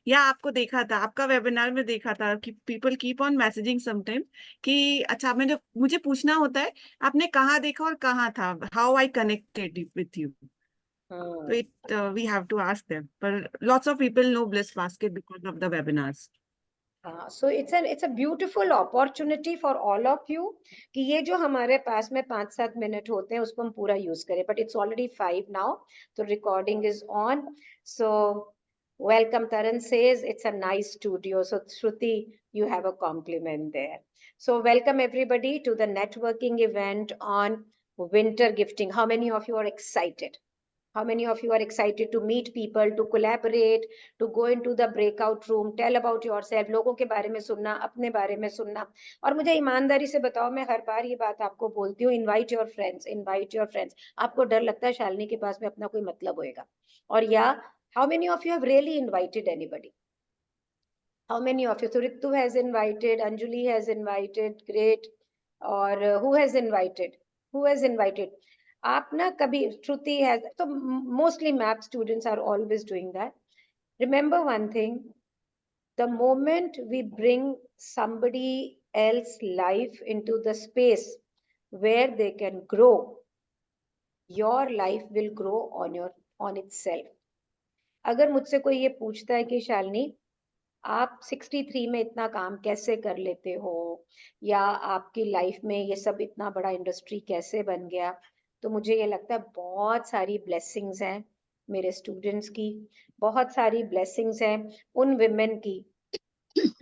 या आपको देखा था, आपका वेबिनार में देखा था कि people keep on messaging sometime कि अच्छा, मैंने मुझे पूछना होता है आपने कहाँ देखा और कहाँ था, how I connected with you. तो Hmm. It we have to ask them, पर lots of people know Bliss Basket because of the webinars. So it's a beautiful opportunity for all of you कि ये जो हमारे पास में 5-7 minute होते हैं उसको हम पूरा यूज करें, but it's already 5 now, so recording is on. So welcome. Taran says it's a nice studio, so Shruti, you have a compliment there. So welcome everybody to the networking event on winter gifting. How many of you are excited? How many of you are excited to meet people, to collaborate, to go into the breakout room, tell about yourself, लोगों के बारे में सुनना, अपने बारे में सुनना। और मुझे ईमानदारी से बताओ, मैं हर बार ये बात आपको बोलती हूँ, invite your friends, invite your friends. आपको डर लगता है शालिनी के पास में अपना कोई मतलब होएगा, और या how many of you have really invited anybody? How many of you? So Ritu has invited, Anjali has invited, great. Or who has invited? Who has invited? आप ना कभी, Shruti has, so mostly MAP students are always doing that. Remember one thing, the moment we bring somebody else's life into the space where they can grow, your life will grow on itself. अगर मुझसे कोई ये पूछता है कि शालिनी आप 63 में इतना काम कैसे कर लेते हो, या आपकी लाइफ में ये सब इतना बड़ा इंडस्ट्री कैसे बन गया, तो मुझे ये लगता है बहुत सारी ब्लेसिंग्स हैं मेरे स्टूडेंट्स की, बहुत सारी ब्लेसिंग्स हैं उन विमेन की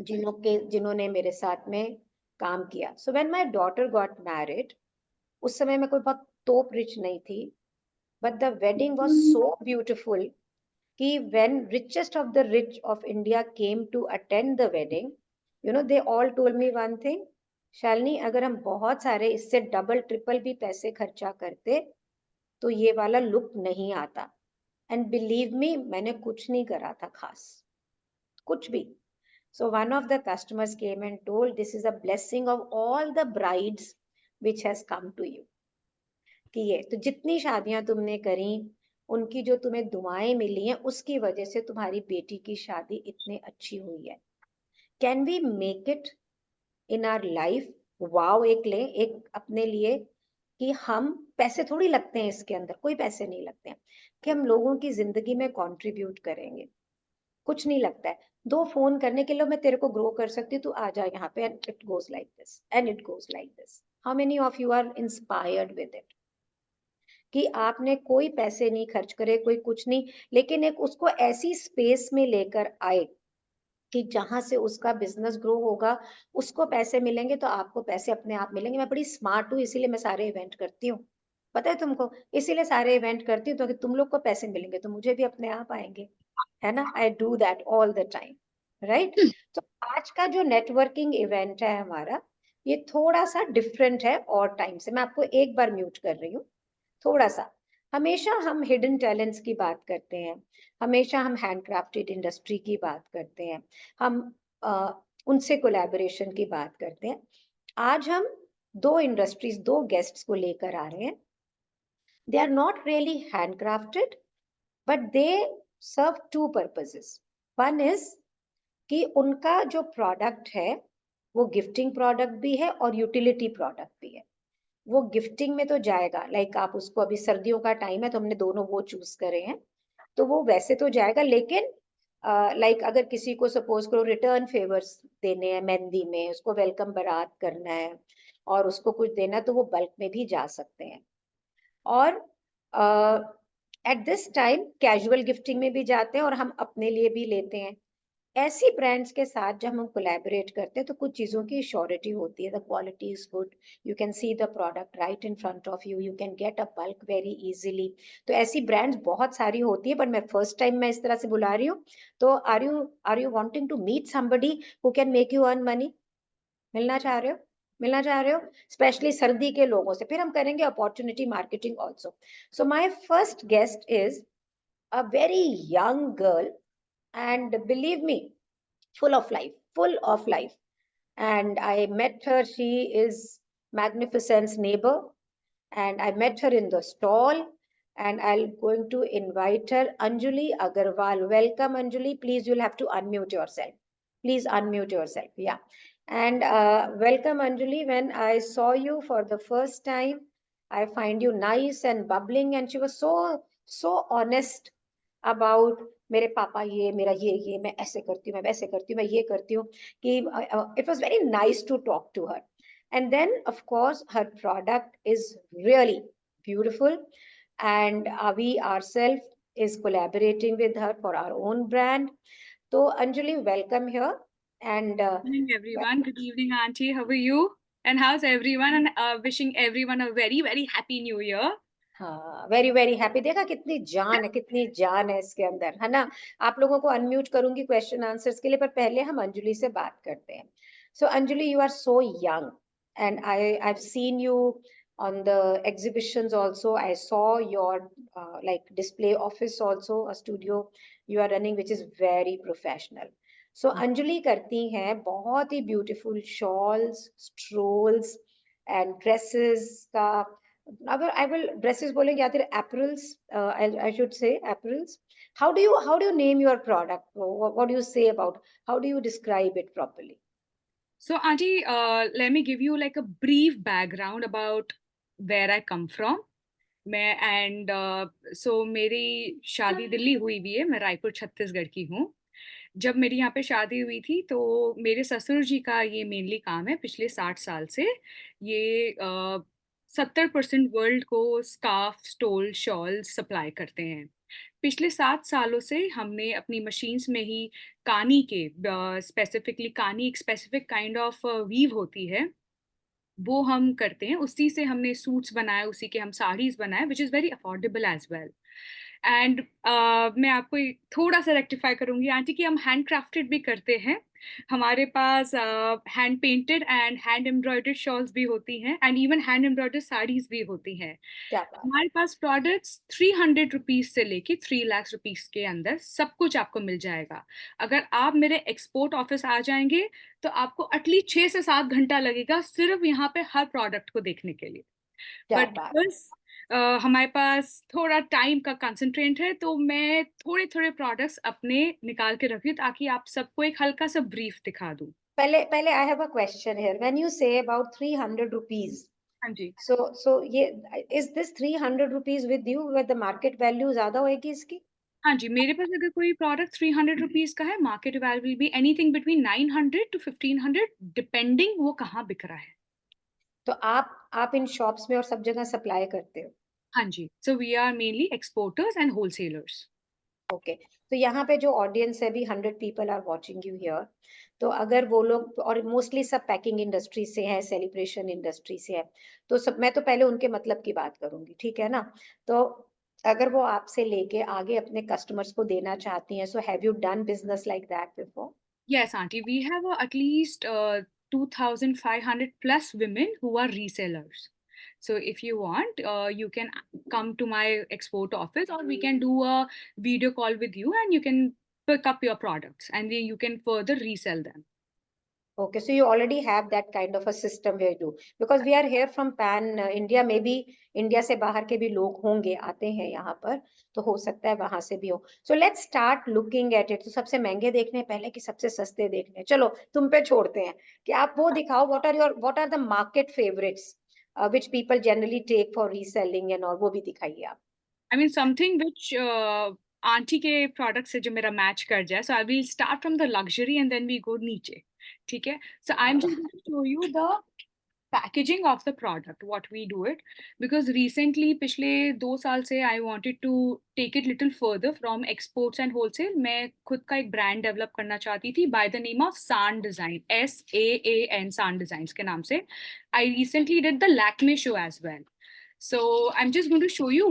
जिन्होंने मेरे साथ में काम किया। So when my daughter got married, उस समय मैं कोई बहुत तोप रिच नहीं थी, but the wedding was so beautiful कि when richest of the rich of India came to attend the wedding, they all told me one thing, Shalini अगर हम बहुत सारे इससे डबल ट्रिपल भी पैसे खर्चा करते तो ये वाला लुक नहीं आता। एंड बिलीव मी, मैंने कुछ नहीं करा था खास, कुछ भी। So one of the customers came and told, this is a blessing of all the brides which has come to you, कि ये तो जितनी शादियां तुमने करी, उनकी जो तुम्हें दुआएं मिली हैं, उसकी वजह से तुम्हारी बेटी की शादी इतनी अच्छी हुई है। Can we make it in our life? Wow एक ले, एक अपने लिए, कि हम पैसे थोड़ी लगते हैं इसके अंदर, कोई पैसे नहीं लगते हैं, कि हम लोगों की जिंदगी में कंट्रीब्यूट करेंगे, कुछ नहीं लगता है। 2 फोन करने के लिए मैं तेरे को ग्रो कर सकती हूँ, तू आ जा यहाँ पे, and it goes like this and it goes like this. How many of you are inspired with it? कि आपने कोई पैसे नहीं खर्च करे, कोई कुछ नहीं, लेकिन एक उसको ऐसी स्पेस में लेकर आए कि जहां से उसका बिजनेस ग्रो होगा, उसको पैसे मिलेंगे तो आपको पैसे अपने आप मिलेंगे। मैं बड़ी स्मार्ट हूँ, इसीलिए मैं सारे इवेंट करती हूँ, पता है तुमको, इसीलिए सारे इवेंट करती हूँ, तो कि तुम लोग को पैसे मिलेंगे तो मुझे भी अपने आप आएंगे, है ना? I do that all the time, right? तो आज का जो नेटवर्किंग इवेंट है हमारा, ये थोड़ा सा डिफरेंट है और टाइम से। मैं आपको एक बार म्यूट कर रही हूँ, थोड़ा सा। हमेशा हम हिडन टैलेंट्स की बात करते हैं, हमेशा हम हैंडक्राफ्टेड इंडस्ट्री की बात करते हैं, हम उनसे कोलैबोरेशन की बात करते हैं। आज हम दो इंडस्ट्रीज, दो गेस्ट्स को लेकर आ रहे हैं। They are not really handcrafted, but they serve two purposes. One is कि उनका जो प्रोडक्ट है वो गिफ्टिंग प्रोडक्ट भी है और यूटिलिटी प्रोडक्ट भी है। वो गिफ्टिंग में तो जाएगा, लाइक आप उसको, अभी सर्दियों का टाइम है तो हमने दोनों वो चूज करे हैं, तो वो वैसे तो जाएगा, लेकिन लाइक अगर किसी को सपोज करो रिटर्न फेवर्स देने हैं, मेहंदी में उसको वेलकम बारात करना है और उसको कुछ देना है, तो वो बल्क में भी जा सकते हैं। और at this time casual gifting में भी जाते हैं और हम अपने लिए भी लेते हैं। ऐसी ब्रांड्स के साथ जब हम कोलैबोरेट करते हैं तो कुछ चीज़ों की श्योरिटी होती है, the quality is good, you can see the product right in front of you, you can get a bulk very easily. तो ऐसी ब्रांड्स बहुत सारी होती है, बट मैं फर्स्ट टाइम मैं इस तरह से बुला रही हूँ। तो are you wanting to meet somebody who can make you earn money? मिलना चाह रहे हो? मिलना चाह रहे हो? स्पेशली सर्दी के लोगों से। फिर हम करेंगे opportunity marketing also. So my first guest is a very young girl, and believe me, full of life. And I met her, she is Magnificent's neighbor, and I met her in the stall. and I'll going to invite her, Anjali Agarwal. Welcome, Anjali. Please, you'll have to unmute yourself. Please unmute yourself. Yeah. And welcome, Anjali. When I saw you for the first time, I find you nice and bubbling, and she was so honest about मेरे पापा ये मेरा ये मैं ऐसे करती हूँ मैं वैसे करती हूँ मैं ये करती हूँ कि it was very nice to talk to her. And then of course her product is really beautiful, and we ourselves is collaborating with her for our own brand. So Anjali, welcome here. And Morning, everyone. Good evening, Auntie. How are you? And how's everyone? And wishing everyone a very, very happy new year. हाँ, very very happy. देखा कितनी जान है इसके अंदर, है ना. आप लोगों को अनम्यूट करूंगी क्वेश्चन आंसर्स के लिए, पर पहले हम अंजलि से बात करते हैं. So Anjali, you are so young, and I've seen you on the exhibitions also. I saw your like display office also, a studio you are running, which is very professional. So Anjali करती हैं बहुत ही beautiful shawls, Scrolls and dresses का. अगर I will dresses बोलेंगे या फिर apparels, I should say apparels. How do you name your product? What do you say about, how do you describe it properly? So, Auntie, let me give you like a brief background about where I come from. So मेरी शादी दिल्ली हुई भी है. मैं रायपुर छत्तीसगढ़ की हूँ. जब मेरी यहाँ पे शादी हुई थी तो मेरे ससुर जी का ये मेनली काम है पिछले 60 साल से. ये 70% वर्ल्ड को स्कार्फ, स्टोल, शॉल सप्लाई करते हैं. पिछले 7 सालों से हमने अपनी मशीन्स में ही कानी के, स्पेसिफिकली कानी एक स्पेसिफिक काइंड ऑफ वीव होती है, वो हम करते हैं. उसी से हमने सूट्स बनाए, उसी के हम साड़ीज बनाए, which is very affordable as well. And मैं आपको थोड़ा सा रेक्टिफाई करूंगी आंटी कि हम हैंड क्राफ्टेड भी करते हैं. हमारे पास hand painted and hand embroidered shawls भी होती हैं, and even hand embroidered saris भी होती हैं. क्या बात. हमारे पास प्रोडक्ट्स 300 रुपीज से लेके 3 लाख रुपीज के अंदर सब कुछ आपको मिल जाएगा. अगर आप मेरे एक्सपोर्ट ऑफिस आ जाएंगे तो आपको एटलीस्ट 6 से 7 घंटा लगेगा सिर्फ यहाँ पे हर प्रोडक्ट को देखने के लिए. क्या बट बात. बिकॉज हमारे पास थोड़ा टाइम का कंसंट्रेट है तो मैं थोड़े थोड़े प्रोडक्ट्स अपने निकाल के रखी हूँ ताकि आप सबको एक हल्का सा ब्रीफ दिखा दूँ. पहले I have a question here. When you say about 300 rupees, हाँ जी. so ये, is this 300 rupees with you, with the market value ज्यादा होएगी इसकी? हाँ जी, मेरे पास अगर कोई प्रोडक्ट 300 रुपीज का है, market value will be anything between 900 to 1500 depending वो कहाँ बिक रहा है. तो आप इन शॉप्स में और सब जगह सप्लाई करते हो? हाँ जी. So we are mainly exporters and wholesalers. Okay. तो यहाँ पे जो ऑडियंस है भी, 100 people are watching you here. तो अगर वो लोग, और मोस्टली सब पैकिंग इंडस्ट्री से है, सेलिब्रेशन इंडस्ट्री से है, तो सब, मैं तो पहले उनके मतलब की बात करूंगी, ठीक है ना. तो अगर वो आपसे लेके आगे अपने कस्टमर्स को देना चाहती हैं, so have you done business like that before? Yes, auntie, we have at least 2,500 plus women who are resellers. So if you want, you can come to my export office, or we can do a video call with you and you can pick up your products and then you can further resell them. Okay, so you already have that kind of a system where you do, because we are here from pan India, maybe India से बाहर के भी लोग होंगे, आते हैं यहाँ पर, तो हो सकता है वहां से भी हो. So let's start looking at it. तो सबसे महंगे देखने हैं पहले कि सबसे सस्ते देखने हैं? चलो तुम पे छोड़ते हैं कि आप वो दिखाओ. what are the market favorites which people generally take for reselling and all, वो भी दिखाइए आप. I mean something which aunty के प्रोडक्ट से जो मेरा मैच कर जाए. So I will start from the luxury and then we go नीचे. ठीक है. So I'm just going to show you the packaging of the product, what we do it, because recently पिछले 2 साल से I wanted to take it little further from exports and wholesale. मैं खुद का एक ब्रांड डेवलप करना चाहती थी by the name of San Design, SAAN, San Designs के नाम से. I recently did the Lakme show as well. So I'm just going to show you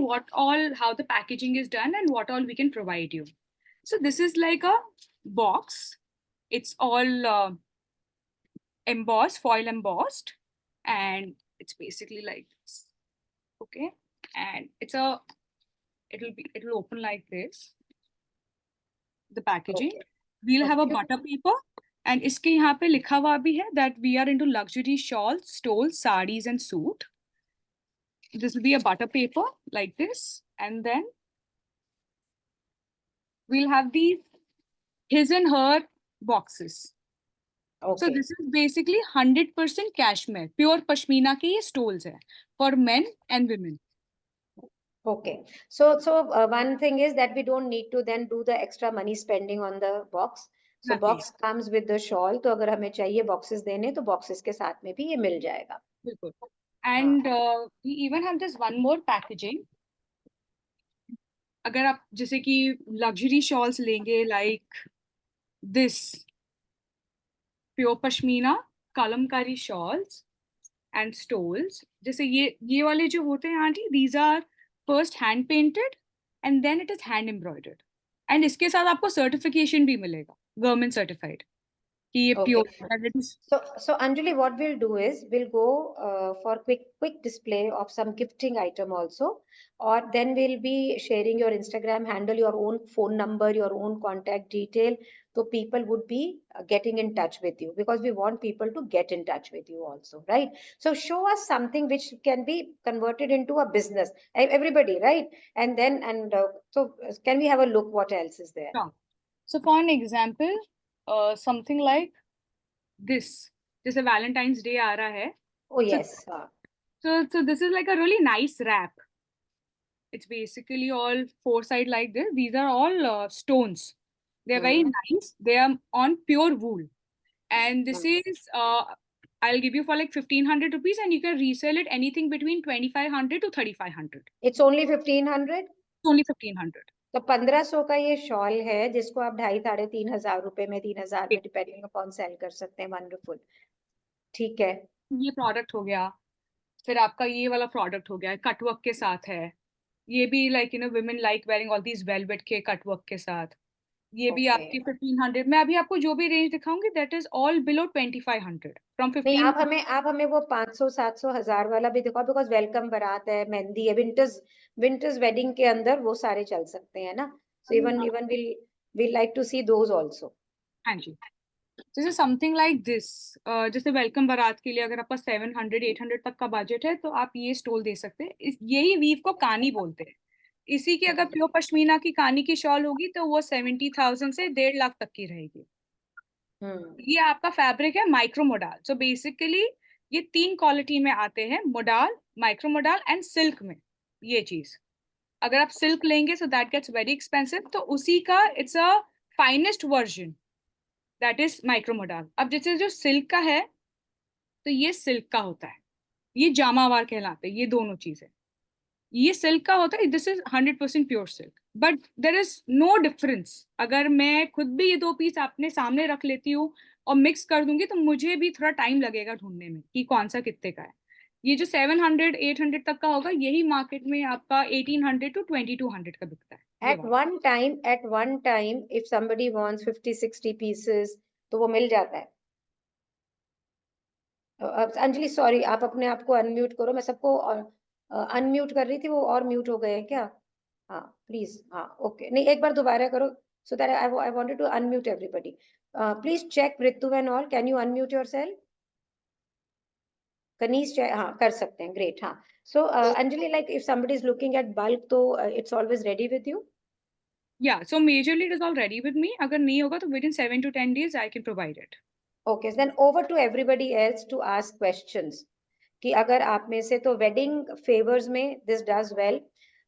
how the packaging is done and what all we can provide you. So this is like a box. It's all embossed, foil embossed, and it's basically like this. Okay, and it'll open like this. The packaging. Okay. We'll have a Okay. butter paper, and इसके यहाँ पे लिखा हुआ भी है that we are into luxury shawls, stoles, sarees, and suit. this will be a butter paper like this, and then we'll have these his and her boxes. So Okay. this is basically 100% cashmere, pure pashmina के ये stoles है for men and women. Okay. So one thing is that we don't need to then do the extra money spending on the box. So Nothing. box comes with the shawl. तो अगर हमें चाहिए boxes देने तो boxes के साथ में भी ये मिल जाएगा. बिल्कुल. And we even have this one more packaging. अगर आप जैसे कि luxury shawls लेंगे like this pure pashmina kalamkari shawls and stoles, जैसे ये वाले जो होते हैं aunty, these are first hand painted and then it is hand embroidered. And इसके साथ आपको certification भी मिलेगा, government certified, कि ये Okay. pure that it is. So Anjali, what we'll do is we'll go for quick display of some gifting item also, or then we'll be sharing your Instagram handle, your own phone number, your own contact detail, so people would be getting in touch with you, because we want people to get in touch with you also, right? So show us something which can be converted into a business, everybody, right? And then so can we have a look what else is there? Sure. So for an example, something like this, जैसे Valentine's Day आ रहा है. Oh yes. So this is like a really nice wrap. It's basically all four side like this. These are all stones. They're very nice. They are on pure wool. And this is, I'll give you for like 1,500 rupees, and you can resell it anything between 2,500 to 3,500. It's only 1,500? It's only 1,500. तो 1,500 का ये shawl है जिसको आप 2,500-3,500 रुपए में 3,000 में depending upon cell कर सकते हैं. वंडरफुल. ठीक है. ये प्रोडक्ट हो गया. फिर आपका ये वाला प्रोडक्ट हो गया, कटवर्क के साथ है. ये भी like women like wearing all these velvet के कटवर्क के साथ. ये भी आपकी 1,500. मैं अभी आपको जो भी रेंज दिखाऊंगी that is all below 2,500. From 15. नहीं, आप हमें वो 500, 700, 1000 वाला भी दिखाओ, बिकॉज वेलकम बारात है, मेहंदी है, विंटर्स वेडिंग के अंदर वो सारे चल सकते हैं ना. So even we'll like to see those also. हाँ जी. जैसे समथिंग लाइक दिस, जैसे वेलकम बारात के लिए अगर आपका 700 800 तक का बजट है तो आप ये स्टोल दे सकते हैं. यही वीव को कानी बोलते हैं. इसी की अगर प्योर पश्मीना की कानी की शॉल होगी तो वो 70,000 से 1.5 लाख तक की रहेगी. ये आपका फैब्रिक है माइक्रो मोडाल. सो बेसिकली ये 3 क्वालिटी में आते हैं, modal, micro modal and silk में. ये चीज अगर आप सिल्क लेंगे so that gets very expensive. तो उसी का it's a finest version, that is micro modal. अब जैसे जो सिल्क का है तो ये सिल्क का होता है, ये जामावार कहलाते हैं. ये दोनों चीजें, ये सिल्क का होता है, this is 100% pure silk. But there is no difference. अगर मैं खुद भी ये 2 पीस अपने सामने रख लेती हूँ और मिक्स कर दूंगी तो मुझे भी थोड़ा टाइम लगेगा ढूंढने में कि कौन सा कितने का है. ये जो 700 800 तक का होगा यही मार्केट में आपका 1,800 to 2,200 का बिकता है. At one time, if somebody wants 50-60 pieces, तो वो मिल जाता है. अंजलि सॉरी, आप अपने आप को अनम्यूट करो. मैं सबको अनम्यूट कर रही थी, वो और म्यूट हो गए हैं क्या? हाँ प्लीज. हाँ ओके. नहीं, एक बार दोबारा करो. So that I wanted to unmute everybody. Please check Ritu and all, can you unmute yourself? Kaneez हाँ कर सकते हैं. ग्रेट. हाँ. So Anjali, like if somebody is looking at bulk, तो it's always ready with you? Yeah, so majorly it is all ready with me. अगर नहीं होगा तो within 7 to 10 days I can provide it. Okay, then over to everybody else to ask questions. कि अगर आप में से तो वेडिंग फेवर्स में this does well.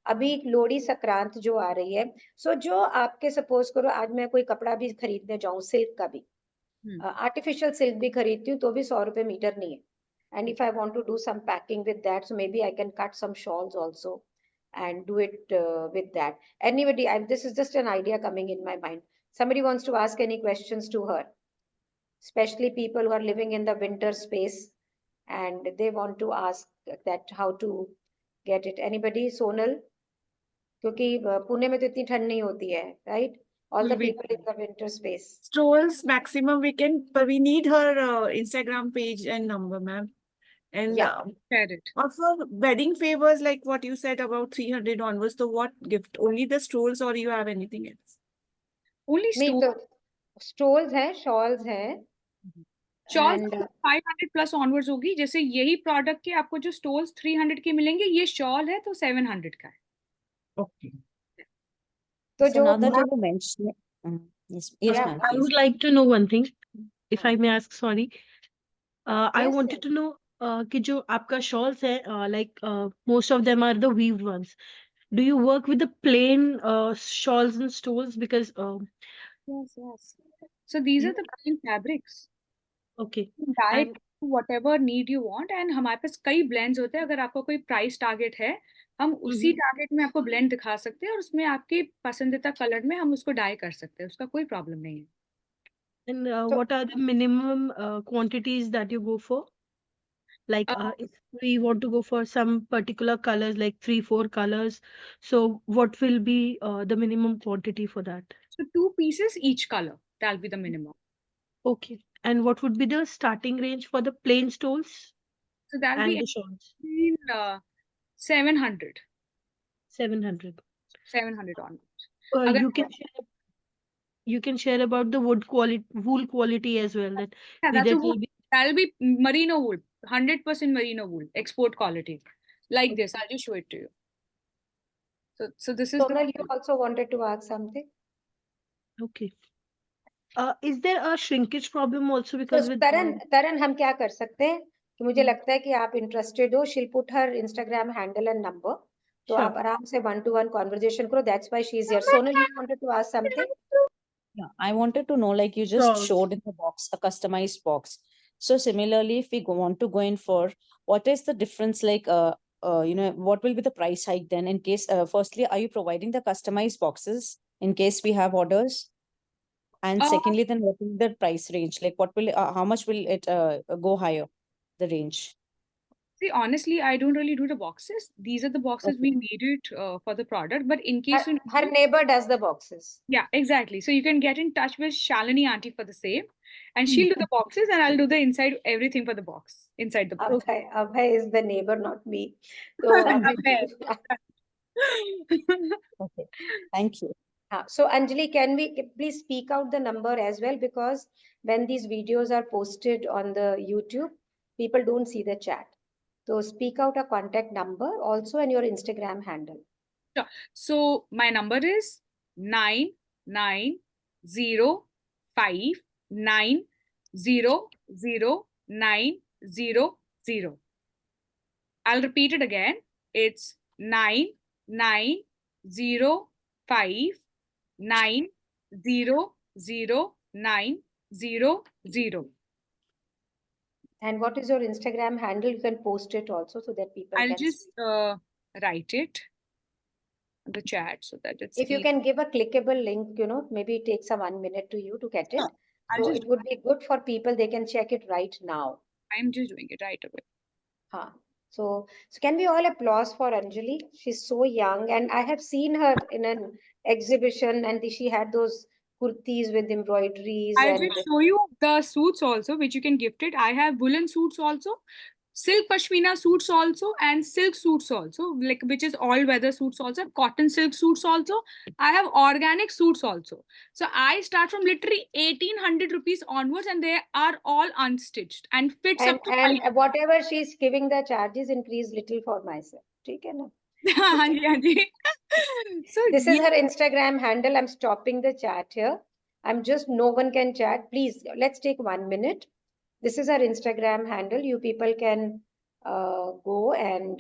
अभी लोहड़ी संक्रांत जो आ रही है, सो जो आपके सपोज करो आज मैं कोई कपड़ा भी खरीदने जाऊं, सिल्क का भी, आर्टिफिशियल सिल्क भी खरीदती हूँ तो भी 100 रुपए मीटर नहीं है. And if I want to do some packing with that, so maybe I can cut some shawls also and do it with that. Anybody, this is just an idea coming in my mind. Somebody wants to ask any questions to her, especially people who are living in the winter space and they want to ask that how to get it. Anybody? Sonal? क्योंकि पुणे में तो इतनी ठंड नहीं होती है, right? All the people in the winter space. Stoles maximum we can, but we need her Instagram page and number, ma'am. And Yeah. Share it. also wedding favors, like what you said about 300 onwards. So what gift? Only the stoles, or you have anything else? Only नहीं stool. तो stoles हैं, shawls हैं, shawl And 500 plus onwards होगी, जैसे यही product के आपको जो स्टोल्स 300 के मिलेंगे, ये शॉल है तो 700 का है। ओके। तो So जो now that आप, you mentioned, yes, Yeah, ma'am, I please. would like to know one thing, if I हाँ, may ask, sorry. I yes, wanted yes. to know कि जो आपका shawls है, like most of them are the weaved ones. Do you work with the plain shawls and stoles? Because Yes, yes. So these are you, the plain fabrics. okay, Dye and whatever need you want, and हमारे पास कई blends होते हैं। अगर आपका कोई price target है, हम उसी टारगेट में आपको ब्लेंड दिखा सकते हैं और उसमें आपके पसंदीदा कलर में हम उसको डाई कर सकते हैं, उसका कोई प्रॉब्लम नहीं है। and So what are the minimum quantities that you go for? Like if we want to go for some particular colors, like 3-4 colors, so what will be the minimum quantity for that? So 2 pieces each color, that'll be the minimum. Okay. And what would be the starting range for the plain stoles So that'll and be the shawls? between 700 700. onwards. अगर You can share about the wool quality as well, that yeah, that's whether a it wool. will be That'll be merino wool, 100% merino wool, export quality. Like this, I'll just show it to you. So this is the Sonal, you also wanted to ask something. okay. Is there a shrinkage problem also तो because with तरन हम क्या कर सकते हैं कि मुझे लगता है कि आप इंटरेस्टेड हो, she'll put her Instagram handle and number, तो Sure. आप आराम से 1-to-1 conversation करो. That's why she is here. Sonal, you wanted to ask something? Yeah, I wanted to know, like you just Sure. showed in the box, a customized box. So similarly, if we want to go in for, what is the difference, like, what will be the price hike then in case, firstly, are you providing the customized boxes in case we have orders? And Uh, secondly, then what will the price range? Like what will, how much will it go higher, the range? See, honestly, I don't really do the boxes. These are the boxes we made it for the product. But in case you Her neighbor does the boxes. yeah, exactly. So you can get in touch with Shalini auntie for the same, and she'll do the boxes, and I'll do the inside everything for the box inside the box. Abhay is the neighbor, not me. So Abhay. Okay, thank you. So Anjali, can we please speak out the number as well, because when these videos are posted on the YouTube, people don't see the chat. So speak out a contact number also and your Instagram handle. Sure. So my number is 99059009000. I'll repeat it again. It's 99059009000. And what is your Instagram handle? You can post it also so that people I'll can just see. write it in the chat so that it's If you easy. can give a clickable link, maybe it takes 1 minute to you to get it. I'll So just it would be good for people, they can check it right now. I'm just doing it right away. So can we all applause for Anjali? She's so young, and I have seen her in an exhibition, and she had those kurtis with embroideries I'll and just show you the suits also, which you can gift it. I have woolen suits also, silk pashmina suits also, and silk suits also, like which is all weather suits also, cotton silk suits also. I have organic suits also. So I start from literally 1800 rupees onwards, and they are all unstitched and fits up to and whatever she's giving the charges, increase little for myself. ठीक है ना? हाँ जी, हाँ जी. So This is her Instagram handle. I'm stopping the chat here. No one can chat. Please, let's take 1 minute. This is her Instagram handle. You people can go and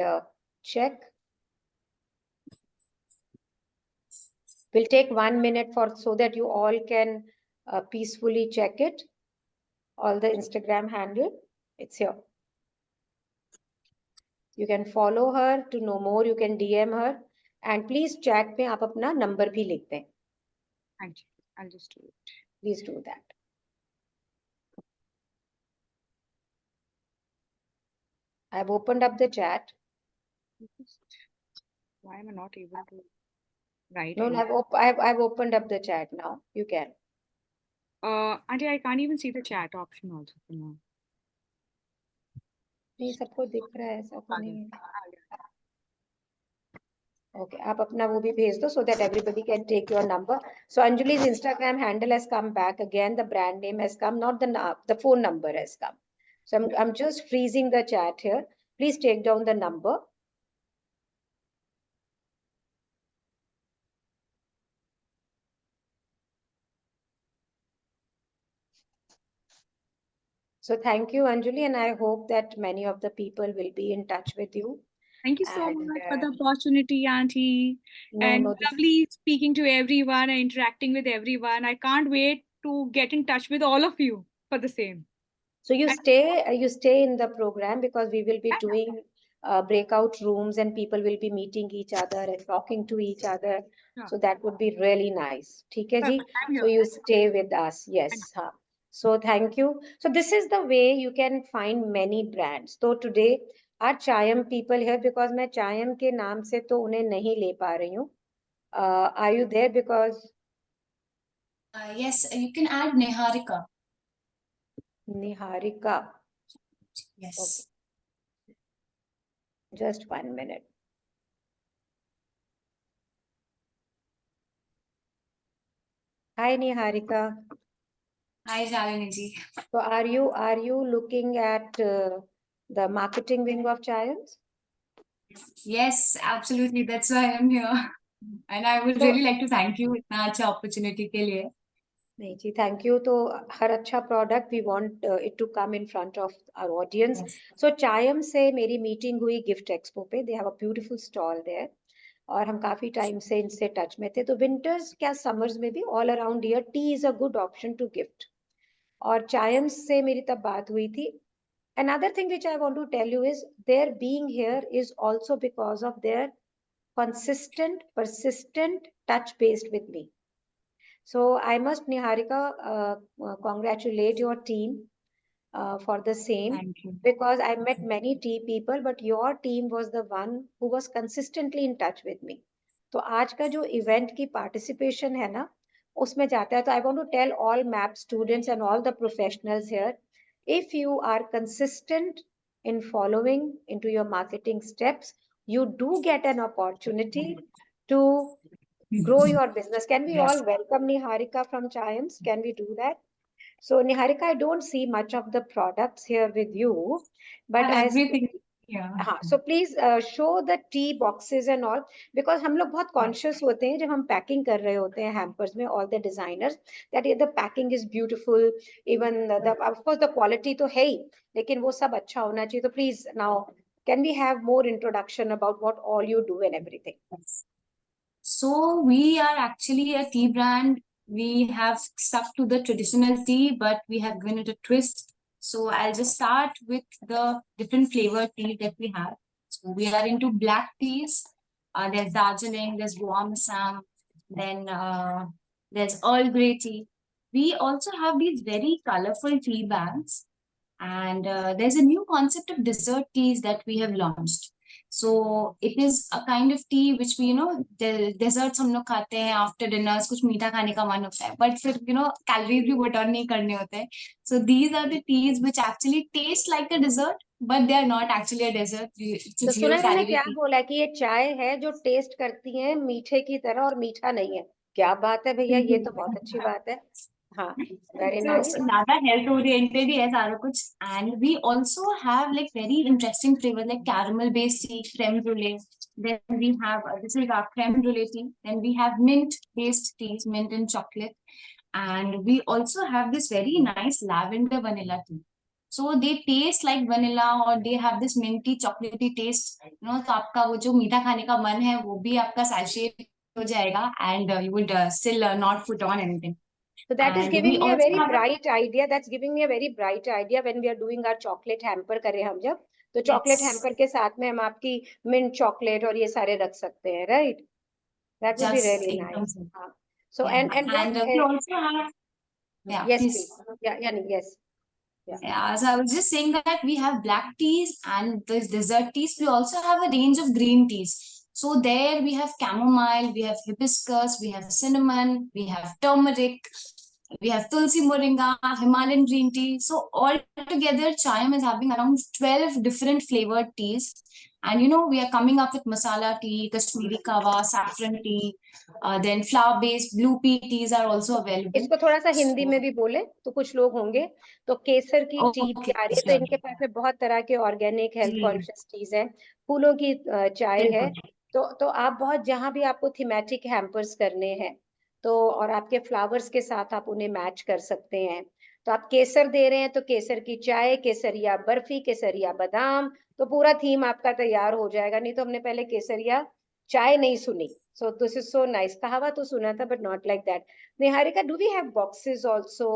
check. We'll take 1 minute so that you all can peacefully check it. All the Instagram handle, it's here. You can follow her to know more. You can DM her, and please chat में आप अपना number भी लिख दें. I'll just do it. Please do that. I've opened up the chat. Why am I not able to write? No, I've opened up the chat now. You can. Auntie, I can't even see the chat option also for now. नहीं सबको दिख रहा है, ऐसा तो नहीं है. Okay, आप अपना वो भी भेज दो so that everybody can take your number. So Anjali's Instagram handle has come back again. The brand name has come, not the phone number has come. So I'm just freezing the chat here. Please take down the number. So thank you, Anjali, and I hope that many of the people will be in touch with you. Thank you so And much for the opportunity, Auntie. no, And no, this lovely speaking to everyone and interacting with everyone. I can't wait to get in touch with all of you for the same. So you And stay in the program because we will be yeah, doing breakout rooms and people will be meeting each other and talking to each other. yeah. So that would be really nice. ठीक है जी? Perfect. I'm So here. you stay with us. Yes. I'm हाँ. So thank you. So this is the way you can find many brands. So today are Chayam people here because मैं Chayam के नाम से तो उन्हें नहीं ले पा रही हूँ. Are you there? Because Yes, you can add Niharika. Niharika. Yes. Just 1 minute. Hi, Niharika. Hi, Shalini ji. So are you looking at the marketing wing of Giants? Yes, absolutely. That's why I'm here. And I would So really like to thank you इतना अच्छा opportunity के लिए. नहीं जी, thank you. तो हर अच्छा product we want it to come in front of our audience. Yes. So Chayam से मेरी meeting हुई Gift Expo पे. They have a beautiful stall there. और हम काफी टाइम से इनसे टच में थे. तो विंटर्स क्या समर्स में भी all around year tea is a good option to gift. और Chayam से मेरी तब बात हुई थी. Another thing which I want to tell you is their being here is also because of their consistent, persistent touch based with me. So I must, Niharika, congratulate your team for the same Thank you. because I met many tea people, but your team was the one who was consistently in touch with me. तो आज का जो event की participation है ना, उसमें जाता है. तो I want to tell all MAP students and all the professionals here, if you are consistent in following into your marketing steps, you do get an opportunity to grow your business. Can we all welcome Niharika from Chimes? Can we do that? So Niharika, I don't see much of the products here with you, but I have I everything here. हाँ, so please show the tea boxes and all because हम लोग बहुत conscious होते हैं जब हम packing कर रहे होते हैं hampers में, all the designers, that the packing is beautiful, even the of course the quality तो है ही, लेकिन वो सब अच्छा होना चाहिए. तो please now can we have more introduction about what all you do and everything? Yes. So we are actually a tea brand. We have stuck to the traditional tea, but we have given it a twist. So I'll just start with the different flavored tea that we have. So we are into black teas. There's Darjeeling, there's warm Assam, then there's Earl Grey tea. We also have these very colorful tea bags, and there's a new concept of dessert teas that we have launched. So it is a kind of tea which we, desserts हम लोग खाते हैं after dinners, कुछ मीठा खाने का मन होता है, but फिर, calories भी burn नहीं करने होते हैं. So these are the teas which actually taste like a dessert, but they are not actually a dessert. It's a तो zero सुना मैंने calorie क्या tea. बोला कि ये चाय है जो टेस्ट करती है मीठे की तरह और मीठा नहीं है. क्या बात है भैया, ये तो बहुत अच्छी बात है. हाँ, very nice. So ज़्यादा health oriented ही है सारा कुछ. And we also have like very interesting flavors like caramel based tea, creme brulee. Then we have this is our creme brulee tea. Then we have mint based teas, mint and chocolate. And we also have this very nice lavender vanilla tea. So they taste like vanilla or they have this minty chocolatey taste. तो आपका वो जो मीठा खाने का मन है वो भी आपका sachet हो जाएगा and you would still not put on anything. So that is And giving we me a also very have bright idea. That's giving me a very bright idea when we are doing our chocolate hamper करें हम जब, तो chocolate Yes. hamper के साथ में हम आपकी mint chocolate और ये सारे रख सकते हैं, right? That would be just really एकदम nice. से. हाँ. So Yeah. and what? And we also have, yeah, Yes, please. please. Yeah, yeah, yes. Yeah. Yeah, so I was just saying that we have black teas and the dessert teas. We also have a range of green teas. So there we have chamomile, we have hibiscus, we have cinnamon, we have turmeric, we have tulsi moringa, Himalayan green tea. So all together, Chayam is having around 12 different flavored teas. And we are coming up with masala tea, Kashmiri kawa, saffron tea, then flower-based blue pea teas are also available. इसको थोड़ा सा Hindi So, में भी बोले तो कुछ लोग होंगे। तो केसर की टी भी okay, आ रही है, तो sure. इनके पास में बहुत तरह के ऑर्गेनिक हेल्थ जी, कॉन्शियस टीज है। फूलों की चाय है। बिल्कुल। तो आप बहुत, जहां भी आपको थीमेटिक हैम्पर्स करने हैं तो, और आपके फ्लावर्स के साथ आप उन्हें मैच कर सकते हैं। तो आप केसर दे रहे हैं तो केसर की चाय, केसरिया बर्फी, केसरिया बादाम, तो पूरा थीम आपका तैयार हो जाएगा। नहीं तो हमने पहले केसरिया चाय नहीं सुनी। So this is so nice. कहावा तो सुना था, but not like that. Niharika, do we have boxes also,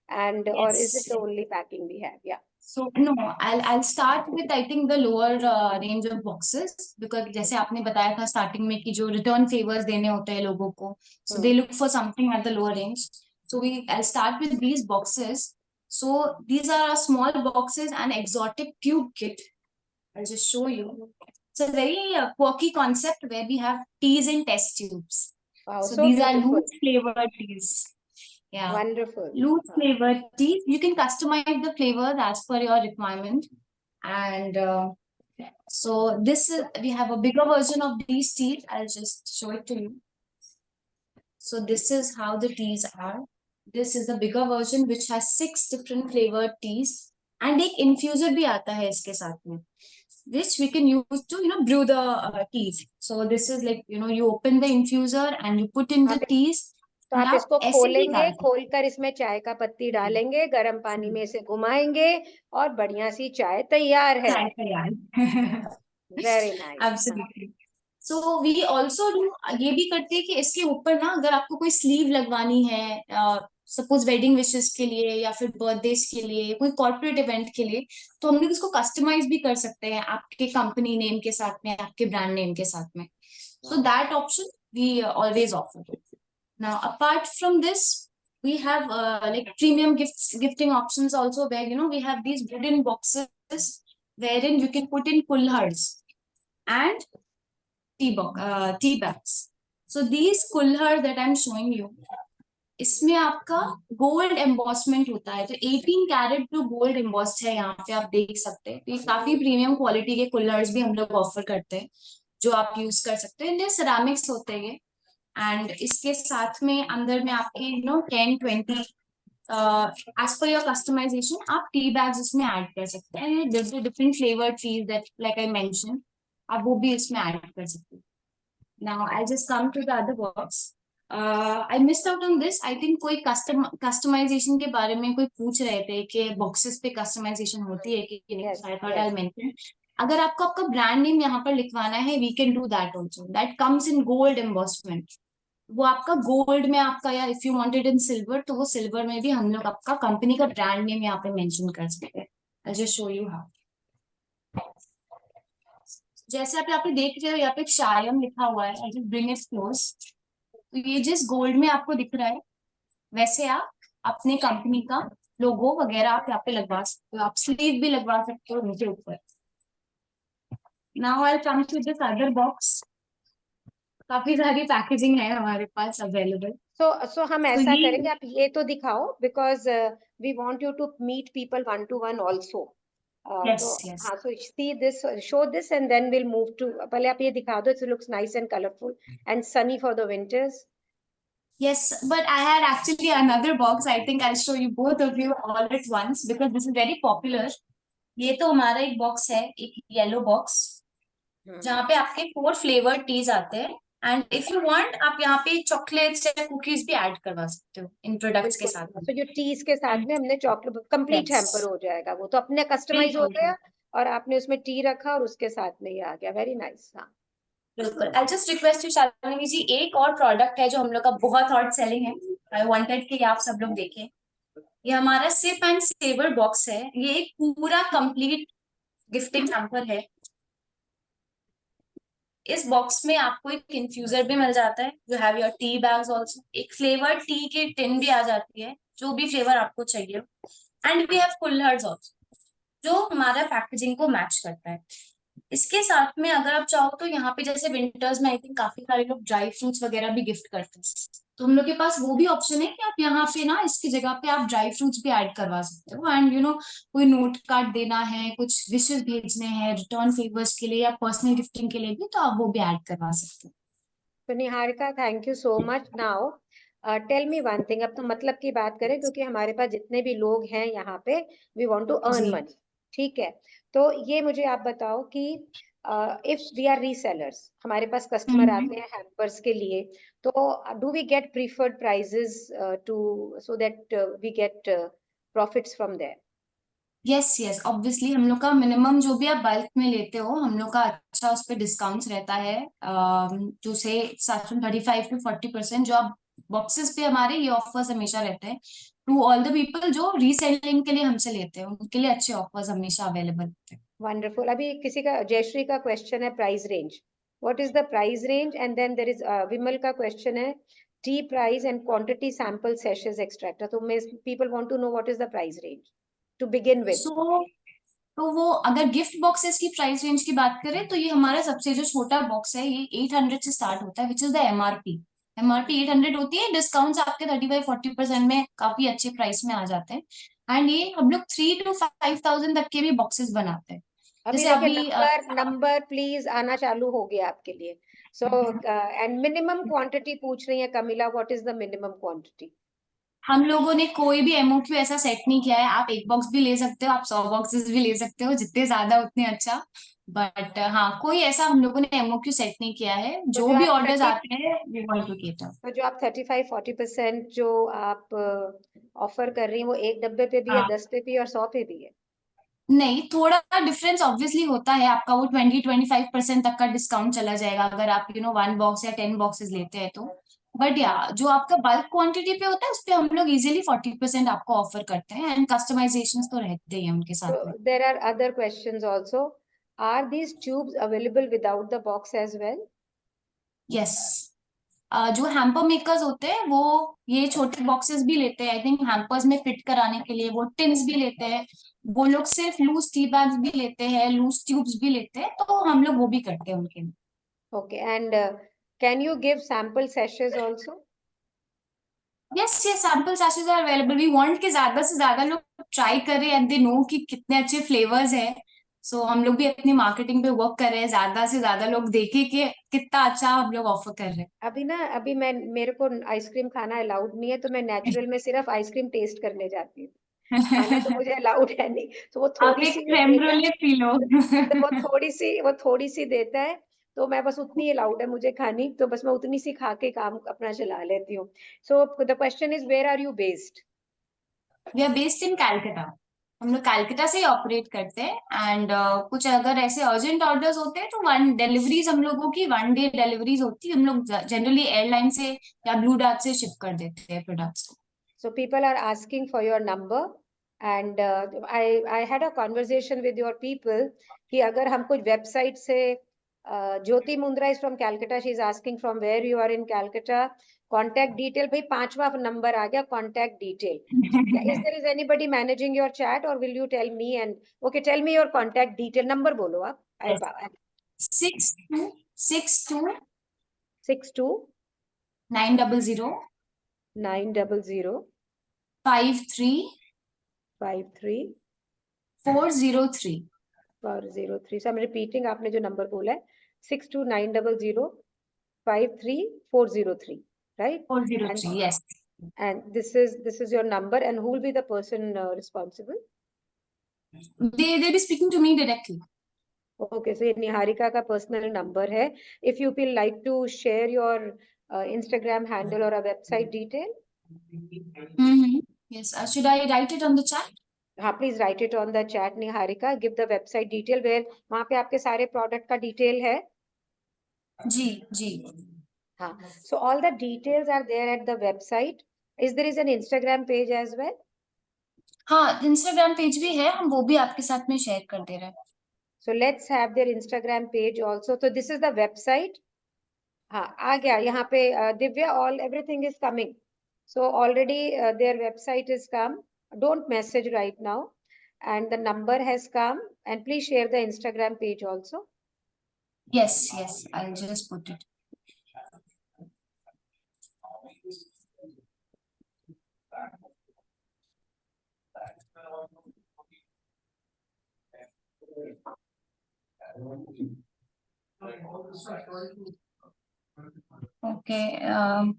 and or is it Yes. the only packing we have? Yeah. So no, I'll start with I think the lower range of boxes, because जैसे आपने बताया था starting में कि जो return favors देने होते हैं लोगों को, so they look for something at the lower range. So I'll start with these boxes. So these are small boxes and exotic tube kit. I'll just show you. It's a very quirky concept where we have teas in test tubes. Wow, So so these are beautiful. loose flavored teas. Yeah. Wonderful. Loose flavored teas. You can customize the flavors as per your requirement. And so we have a bigger version of these teas. I'll just show it to you. So this is how the teas are. This is the bigger version which has 6 different flavored teas. And एक infuser भी आता है इसके साथ में, which we can use to brew the teas. So this is like you open the infuser and you put in the teas. तो आप Now इसको ऐसे ही खोलेंगे, डालते हैं। खोलकर इसमें चाय का पत्ती डालेंगे, गर्म पानी में इसे घुमाएंगे और बढ़िया सी चाय तैयार है। चाय तैयार। Very nice. Absolutely. So we also do ये भी करते हैं कि इसके ऊपर ना अगर आपको कोई स्लीव लगवानी है, सपोज वेडिंग विशेस के लिए या फिर बर्थडेज के लिए, कोई कॉर्पोरेट इवेंट के लिए, तो हम लोग इसको कस्टमाइज भी कर सकते हैं आपके कंपनी नेम के साथ में, आपके ब्रांड नेम के साथ में. So that option we always offer. Now apart from this, we have like premium gifting options also, where we have these wooden boxes wherein you can put in kulhards and tea bags. So these kulhar that I'm showing you, इसमें आपका gold एम्बॉसमेंट होता है, तो 18 carat जो gold embossed है यहाँ पे आप देख सकते हैं. तो ये काफी प्रीमियम क्वालिटी के कुलर्स भी हम लोग ऑफर करते हैं जो आप यूज कर सकते हैं. सेरामिक्स होते हैं. एंड इसके साथ में अंदर में आपके 10-20 एज पर योर कस्टमाइजेशन आप टी बैग्स इसमें ऐड कर सकते हैं. Different flavour teas that like I mention, आप वो भी इसमें ऐड कर सकते हैं. Now I just come to the other box. I missed out on this. I think कोई कस्टमाइजेशन के बारे में कोई पूछ रहे थे कि बॉक्सेस पे कस्टमाइजेशन होती है कि नहीं. I thought I'll mention. अगर आपको आपका ब्रांड नेम यहाँ पर लिखवाना है, we can do that also. That comes in gold embossment. वो आपका गोल्ड में आपका, या if you wanted in silver तो वो सिल्वर में भी हम लोग आपका कंपनी का ब्रांड नेम यहाँ पे मेंशन कर सकते हैं. I'll just show you how. जैसे आप यहाँ पे देख रहे हो, यहाँ पे शायम लिखा हुआ है. I'll just bring it close. तो ये जिस गोल्ड में आपको दिख रहा है, वैसे आप अपने कंपनी का लोगो वगैरह आप यहाँ पे लगवा सकते हो. आप स्लीव भी लगवा सकते हो उनके ऊपर. Now I come to this other box. काफी सारी पैकेजिंग है हमारे पास अवेलेबल. सो हम ऐसा करेंगे, आप ये तो दिखाओ, because we want you to meet people 1-to-1 also. Yes, तो yes. हाँ, so see this, show this, and then we'll move to, पहले आप ये दिखा दो. It looks nice and colorful and sunny for the winters. Yes, but I had actually another box. I think I'll show you both of you all at once because this is very popular. ये तो हमारा एक box है, एक yellow box जहाँ पे आपके 4 flavoured tease आते हैं. एंड इफ यू वांट आप यहाँ पे चॉकलेट्स या कुकीज भी ऐड करवा सकते हो इन प्रोडक्ट्स के साथ. तो जो टीज के साथ में हमने चॉकलेट कंप्लीट Yes. हैम्पर हो जाएगा. वो तो अपने कस्टमाइज हो बिल्कुल. गया और आपने उसमें टी रखा और उसके साथ में ये आ गया. Very nice. हाँ, बिल्कुल. I just request you Shalini ji, एक और प्रोडक्ट है जो हम लोग का बहुत हॉट सेलिंग है. आई वांटेड कि आप सब लोग देखें. ये हमारा सिप एंड सेवर बॉक्स है. ये एक पूरा कंप्लीट गिफ्टिंग हैम्पर है. इस बॉक्स में आपको एक इन्फ्यूजर भी मिल जाता है. You have your tea bags also. एक फ्लेवर टी की टिन भी आ जाती है, जो भी फ्लेवर आपको चाहिए. एंड वी हैव कुल्हर्स आल्सो जो हमारा पैकेजिंग को मैच करता है. इसके साथ में अगर आप चाहो तो यहाँ पे जैसे विंटर्स में आई थिंक काफी सारे लोग ड्राई फ्रूट्स वगैरह भी गिफ्ट करते हैं, तो हम लोग के पास वो भी ऑप्शन है कि आप यहाँ पे ना इसकी जगह पे आप ड्राई फ्रूट्स भी ऐड करवा सकते हो। एंड कोई नोट कार्ड देना है, कुछ विशेस भेजने हैं रिटर्न फेवर्स के लिए या पर्सनल गिफ्टिंग के लिए भी, तो आप वो भी ऐड करवा सकते हो। तो Niharika, thank you so much. Now tell me one thing, अब तो मतलब की बात करें, क्योंकि हमारे पास जितने भी लोग हैं यहाँ पे, वी वांट टू अर्न जी। मनी, ठीक है? तो ये मुझे आप बताओ कि इफ वी आर रीसेलर्स, हमारे पास कस्टमर आते हैं हैम्पर्स के लिए, तो do we get preferred prices too, so that we get profits from there? Yes yes, obviously हम लोग का मिनिमम जो भी आप बल्क में लेते हो, हम लोग का अच्छा उस पर डिस्काउंट्स रहता है, जो से 35 to 40% जो आप बॉक्सेस पे, हमारे ये ऑफर्स हमेशा रहते हैं टू ऑल द पीपल जो रीसेलिंग के लिए हमसे लेते हैं, उनके लिए अच्छे ऑफर्स हमेशा अवेलेबल होते हैं। वंडरफुल। अभी किसी का, जयश्री का क्वेश्चन है price range, what is the price range? And then there is Vimal का क्वेश्चन है tea price and quantity sample सेशेस एक्सट्रैक्टर। तो people want to know what is the price range to begin with. So तो वो अगर gift boxes की price range की बात करें तो ये हमारा सबसे जो छोटा बॉक्स है ये 800 से स्टार्ट होता है, विच इज द एमआरपी 800 होती है। डिस्काउंट्स आपके 35-40% में काफी अच्छे प्राइस में आ जाते हैं। एंड ये हम लोग 3 to 5,000 तक के भी बॉक्सेस बनाते हैं। अभी जैसे देखिए, अभी नंबर प्लीज आना चालू हो गया आपके लिए। सो एंड मिनिमम क्वांटिटी पूछ रही है Kamila, what is the minimum quantity? हम लोगों ने कोई भी एमओक्यू ऐसा सेट नहीं किया है, आप एक बॉक्स भी ले सकते हो, आप 100 बॉक्सेस भी ले सकते हो, जितने ज्यादा उतने अच्छा। बट हाँ, कोई ऐसा हम लोगों ने एमओक्यू सेट नहीं किया है, तो जो जो भी आप ऑर्डर्स 30 आते हैं वी वांट टू केटर। तो जो आप 35-40% जो आप ऑफर कर रही हैं, वो एक डब्बे पे भी है, हाँ 10 पे भी है और 100 पे भी है? नहीं, थोड़ा डिफरेंस ऑब्वियसली होता है, आपका वो 20-25% तक का डिस्काउंट चला जाएगा अगर आप 1 बॉक्स या 10 बॉक्सेस लेते हैं तो। बट या जो आपका बल्क क्वांटिटी पे होता है उस पे हम लोग इजीली 40% आपको ऑफर करते हैं, एंड कस्टमाइजेशन तो रहते ही हैं उनके So साथ में। there are other questions also. Are these tubes available without the box as well? Yes, जो हैम्पर मेकर्स होते हैं वो ये छोटे बॉक्सेस भी लेते हैं, आई थिंक हैम्पर्स में फिट कराने के लिए वो टिन्स भी लेते हैं। वो लोग सिर्फ लूज टी बैग्स भी लेते हैं, लूज ट्यूब्स भी लेते हैं, तो हम लोग वो भी करते हैं उनके लिए। Okay, and can you give sample sachets also? Yes yes, sample सैशेस आर अवेलेबल, वी वांट कि ज्यादा से ज्यादा लोग ट्राई करें एंड दे नो कि कितने अच्छे फ्लेवर्स है। सो हम लोग भी अपनी मार्केटिंग पे वर्क कर रहे हैं, ज्यादा से ज्यादा लोग देखे कि कितना अच्छा हम लोग ऑफर कर रहे अभी मेरे को आइसक्रीम खाना अलाउड नहीं है, तो मैं नेचुरल में सिर्फ आइसक्रीम टेस्ट करने जाती हूँ। खाना तो हैं। मुझे अलाउड है नहीं, तो वो आप थोड़ी एक सी वो क्रेम देता है। रोले पी लो। तो वो थोड़ी सी देता है, तो मैं बस उतनी अलाउड है मुझे खानी, तो बस मैं उतनी सी खा के काम अपना चला लेती हूँ। So the question is, where are you based? We are based in Calcutta, हम लोग कैलकाटा से ही ऑपरेट करते हैं। एंड कुछ अगर ऐसे अर्जेंट ऑर्डर्स होते हैं तो वन डिलीवरीज हम लोगों की 1 डे डिलीवरीज होती है, हम लोग जनरली एयरलाइन से या ब्लू डार्ट से शिप कर देते हैं प्रोडक्ट्स को। So people are asking for your number, and I had a conversation with your people कि अगर हम कुछ वेबसाइट से, ज्योति Mundra is from Calcutta, she is asking from where you are in Calcutta, contact detail, भाई 5वां number आ गया, contact detail. Is there anybody managing your chat, or will you tell me? And okay, tell me your contact detail, number बोलो आप। Yes. 6262 62 900 900 53 53 403 403. So I'm repeating, आपने जो number बोला है 62 900 53403, right? 403, yes. And this is your number, and who will be the person responsible? They'll be speaking to me directly. Okay, so ये निहारिका का personal number है. If you will like to share your Instagram handle or a website detail. Yes, should I write it on the chat? हाँ, please write it on the chat, Niharika. Give the website detail where वहाँ पे आपके सारे product का detail है. जी. हाँ, so all the details are there at the website. There is an Instagram page as well? हाँ, Instagram page भी है, हम वो भी आपके साथ में शेयर कर दे रहे हैं। So let's have their Instagram page also. So this is the website. हाँ, आ गया यहाँ पे Divya, everything is coming. So already their website is come. Don't message right now. And the number has come. And please share the Instagram page also. Yes, I'll just put it. Okay,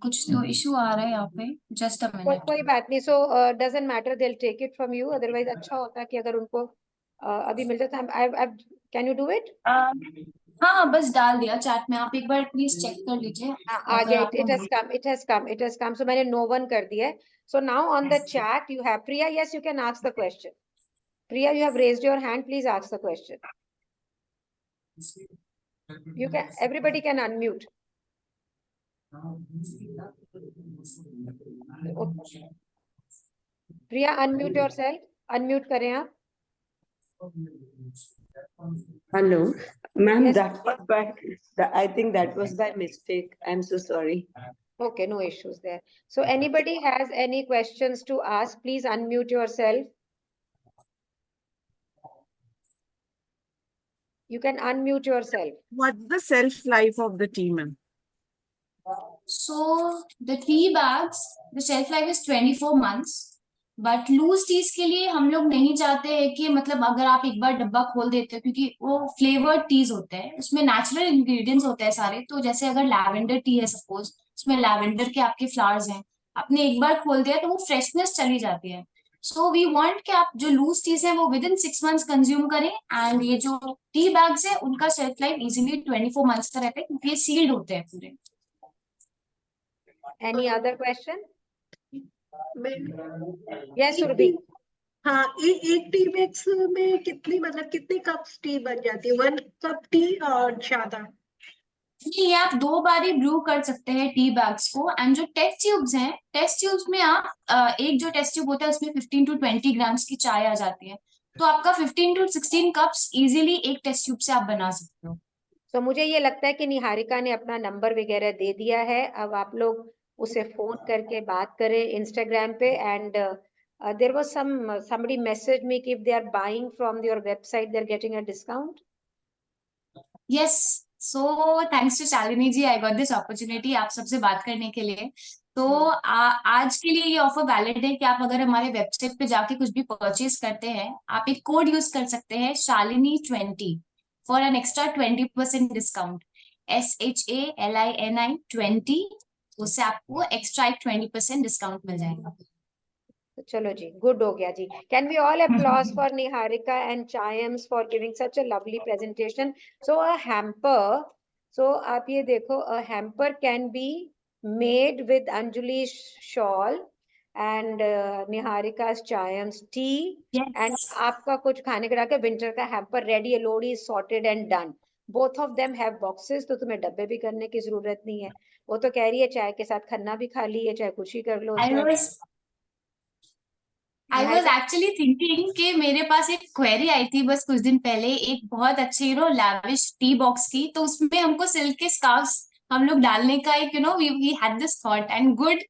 कुछ तो issue आ रहा है यहाँ पे, just a minute. कोई बात नहीं, so doesn't matter, they'll take it from you, otherwise अच्छा होता कि अगर उनको अभी मिल जाता। can you do it? हाँ, बस डाल दिया चैट में, आप एक बार प्लीज चेक कर लीजिए आ अगर गया, आपको it has come, so मैंने no one कर दिया है। So now on the chat you have Priya, yes, you can ask the question. Priya, you have raised your hand, please ask the question. You can, everybody can unmute. Okay. Priya, unmute yourself, unmute करें आप। Hello, ma'am. Yes. That was I think that was by mistake. I'm so sorry. Okay, no issues there. So anybody has any questions to ask, please unmute yourself. You can unmute yourself. What's the shelf life of the tea, ma'am? So the tea bags, the shelf life is 24 months. But loose teas के लिए हम लोग नहीं चाहते हैं कि मतलब अगर आप एक बार डब्बा खोल देते हो, क्योंकि वो फ्लेवर्ड टीज होते हैं, उसमें नेचुरल इंग्रेडिएंट्स होते हैं सारे। तो जैसे अगर लैवेंडर टी है सपोज, उसमें लैवेंडर के आपके फ्लावर्स हैं, आपने एक बार खोल दिया तो वो फ्रेशनेस चली जाती है। सो वी वांट कि आप जो लूज टीज है वो विद इन 6 मंथ्स कंज्यूम करें। एंड ये जो टी बैग्स है उनका शेल्फ लाइफ इजिली 24 मंथ्स का रहता है, क्योंकि ये सील्ड होते हैं पूरे। Any other question? मैं Yes, Surbhi. हाँ, एक टी बैग्स में कितनी मतलब कितने कप्स टी बन जाती है? 1 कप टी और ज्यादा? नहीं, ये आप 2 बार ही ब्रू कर सकते हैं टी बैग्स को। एंड जो टेस्ट ट्यूब्स हैं, टेस्ट ट्यूब्स में आप एक जो टेस्ट ट्यूब होता है उसमें 15 to 20 ग्राम्स की चाय आ जाती है। तो आपका 15 to 16 कप्स इजीली एक टेस्ट ट्यूब से आप बना सकते हो। तो मुझे ये लगता है कि निहारिका ने अपना नंबर वगैरह दे दिया है, अब आप लोग उसे फोन करके बात करें इंस्टाग्राम पे। And there was somebody messaged me if they are buying from your website they're getting a discount. Yes, so thanks to Shalini ji, I got this opportunity आप सबसे बात करने के लिए। तो आज के लिए ये ऑफर वैलिड है कि आप अगर हमारे वेबसाइट पे जाके कुछ भी परचेज करते हैं, आप एक कोड यूज कर सकते हैं शालिनी20 for an extra 20% discount. SHALINI 20, उससे आपको एक्स्ट्रा एक 20% डिस्काउंट मिल जाएगा। तो चलो जी, गुड हो गया जी। Can we all applause for Niharika and Chayams for giving such a lovely presentation. So a hamper, so आप ये देखो, a hamper can be made with Anjali's shawl and Niharika's Chayams tea. And आपका कुछ खाने का रखा, winter का hamper ready है, Lodi is sorted and done. Both of them have boxes, तो तुम्हें डब्बे भी करने की जरूरत नहीं है। वो तो कह रही है चाय के साथ खन्ना भी खा ली है, चाहे कुछ ही कर लो उसका। आई वॉज एक्चुअली थिंकिंग कि मेरे पास एक क्वेरी आई थी बस कुछ दिन पहले, एक बहुत अच्छी लैविश टी बॉक्स की। तो उसमें हमको सिल्क के स्कार्फ्स हम लोग डालने का एक we had this thought. And good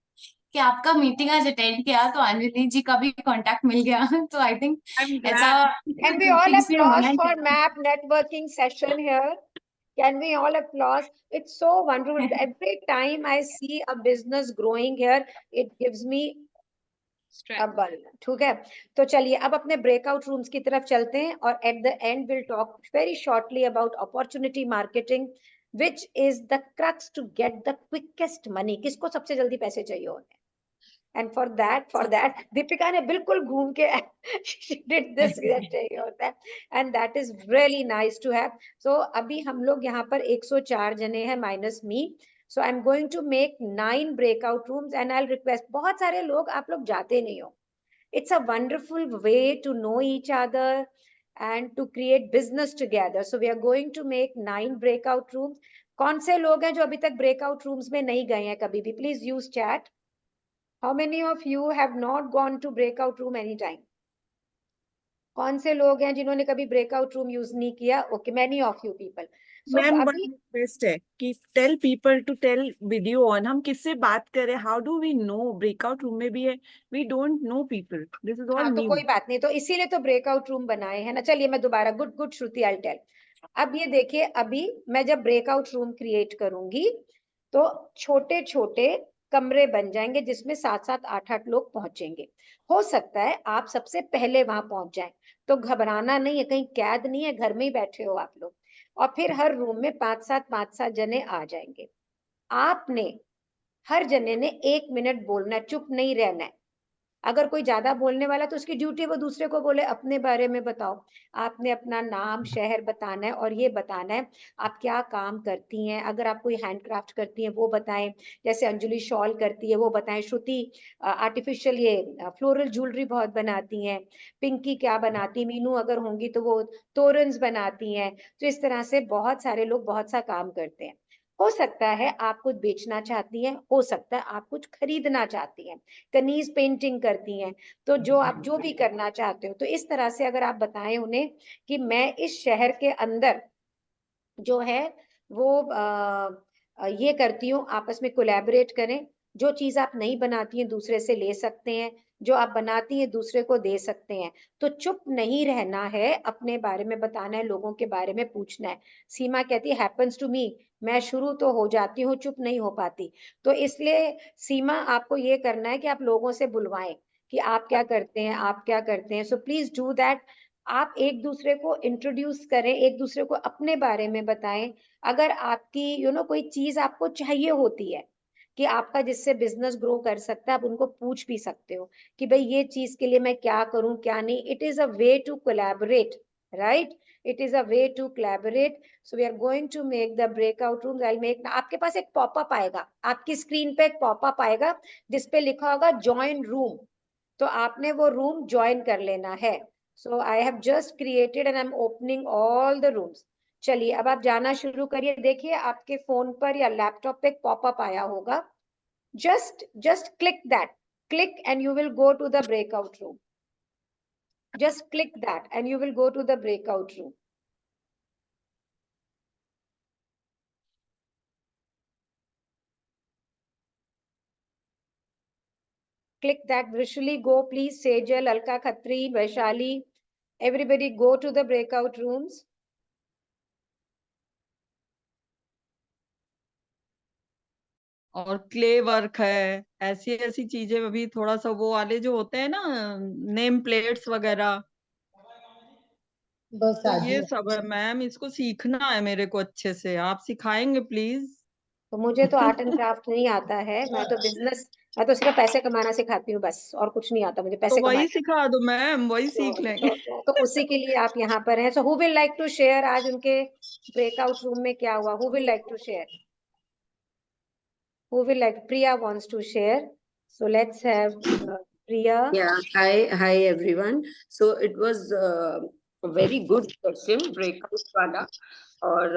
कि आपका मीटिंग आज अटेंड किया तो अंजलि जी का भी कांटेक्ट मिल गया। तो I think I'm it's glad. Can we all applause for MAP networking session here? Can we all applause? It's so wonderful. Every time I see a business growing here, it gives me a buzz. ठीक है, तो चलिए अब अपने breakout rooms की तरफ चलते हैं, और at the end we'll talk very shortly about opportunity marketing, which is the crux to get the quickest money. किसको सबसे जल्दी पैसे चाहिए होते हैं? And for that दीपिका ने बिल्कुल घूम के she did this चाहिए होता है, and that is really nice to have. So अभी हम लोग यहाँ पर 104 जने हैं minus me. So I'm going to make 9 breakout rooms and I'll request, बहुत सारे लोग आप लोग जाते नहीं हो. It's a wonderful way to know each other and to create business together. So we are going to make 9 breakout rooms. कौन से लोग हैं जो अभी तक breakout rooms में नहीं गए हैं कभी भी? Please use chat. How many of you have not gone to breakout room anytime? कौन से लोग हैं जिन्होंने कभी breakout room use नहीं किया? Okay, many of you people. So ma'am अभी बेस्ट है कि tell people to tell video on, हम किससे बात करें? How do we know? Breakout room में भी है, we don't know people, this is all हाँ, तो न्यू। कोई बात नहीं, तो इसीलिए तो ब्रेकआउट रूम बनाए हैं ना। चलिए मैं दोबारा, गुड श्रुति, आई टेल। अब ये देखिए, अभी मैं जब ब्रेकआउट रूम क्रिएट करूंगी तो छोटे छोटे कमरे बन जाएंगे जिसमें 7-7 8-8 लोग पहुंचेंगे। हो सकता है आप सबसे पहले वहां पहुंच जाएं, तो घबराना नहीं है, कहीं कैद नहीं है, घर में ही बैठे हो आप लोग। और फिर हर रूम में 5-7 जने आ जाएंगे। आपने हर जने ने 1 मिनट बोलना है, चुप नहीं रहना है। अगर कोई ज्यादा बोलने वाला तो उसकी ड्यूटी वो दूसरे को बोले, अपने बारे में बताओ। आपने अपना नाम शहर बताना है और ये बताना है आप क्या काम करती हैं। अगर आप कोई हैंडक्राफ्ट करती हैं वो बताएं, जैसे अंजलि शॉल करती है वो बताएं, श्रुति आर्टिफिशियल ये फ्लोरल ज्वेलरी बहुत बनाती हैं, पिंकी क्या बनाती, मीनू अगर होंगी तो वो तोरन्स बनाती हैं। तो इस तरह से बहुत सारे लोग बहुत सा काम करते हैं। हो सकता है आप कुछ बेचना चाहती हैं, हो सकता है आप कुछ खरीदना चाहती हैं, कनीज पेंटिंग करती हैं, तो जो आप जो भी करना चाहते हो, तो इस तरह से अगर आप बताएं उन्हें कि मैं इस शहर के अंदर जो है वो ये करती हूँ, आपस में कोलैबोरेट करें। जो चीज आप नहीं बनाती हैं दूसरे से ले सकते हैं, जो आप बनाती हैं दूसरे को दे सकते हैं। तो चुप नहीं रहना है, अपने बारे में बताना है, लोगों के बारे में पूछना है। सीमा कहती है हैपेंस टू मी, मैं शुरू तो हो जाती हूँ, चुप नहीं हो पाती। तो इसलिए सीमा आपको ये करना है कि आप लोगों से बुलवाएं कि आप क्या करते हैं, आप क्या करते हैं। So please do that. आप एक दूसरे को इंट्रोड्यूस करें, एक दूसरे को अपने बारे में बताएं। अगर आपकी कोई चीज आपको चाहिए होती है कि आपका जिससे बिजनेस ग्रो कर सकता है, आप उनको पूछ भी सकते हो कि भाई ये चीज के लिए मैं क्या करूं क्या नहीं। It is a way to collaborate, right? It is a way to collaborate. So we are going to make the breakout room. I make, आपके पास एक पॉपअप आएगा, आपकी स्क्रीन पे एक पॉपअप आएगा जिसपे लिखा होगा ज्वाइन रूम। तो आपने वो रूम ज्वाइन कर लेना है। So I have just created and I am opening all the rooms. चलिए अब आप जाना शुरू करिए। देखिए आपके फोन पर या लैपटॉप पे एक पॉपअप आया होगा, just click that, click and you will go to the breakout room. Just click that and you will go to the breakout room. Click that. Vrishali, go please. Sejal, Alka Khatri, Vaishali, everybody go to the breakout rooms. और clay work है, ऐसी ऐसी चीजें। अभी थोड़ा सा वो वाले जो होते हैं ना, नेम प्लेट्स वगैरह, बस तो आ ये गया। सब है मैम। इसको सीखना है मेरे को अच्छे से, आप सिखाएंगे प्लीज? तो मुझे तो आर्ट एंड क्राफ्ट नहीं आता है, मैं तो बिजनेस, मैं तो सिर्फ पैसे कमाना सिखाती हूँ बस, और कुछ नहीं आता मुझे तो पैसे वही कमाने। सिखा दो मैम, वही सीख तो, लेंगे। तो उसी के लिए आप यहाँ पर हैं। So who will like to share आज उनके ब्रेकआउट रूम में क्या हुआ? Who will like to share? Who will like? Priya wants to share. So let's have Priya. Yeah, hi everyone. So it was a very good session, breakout वाला। और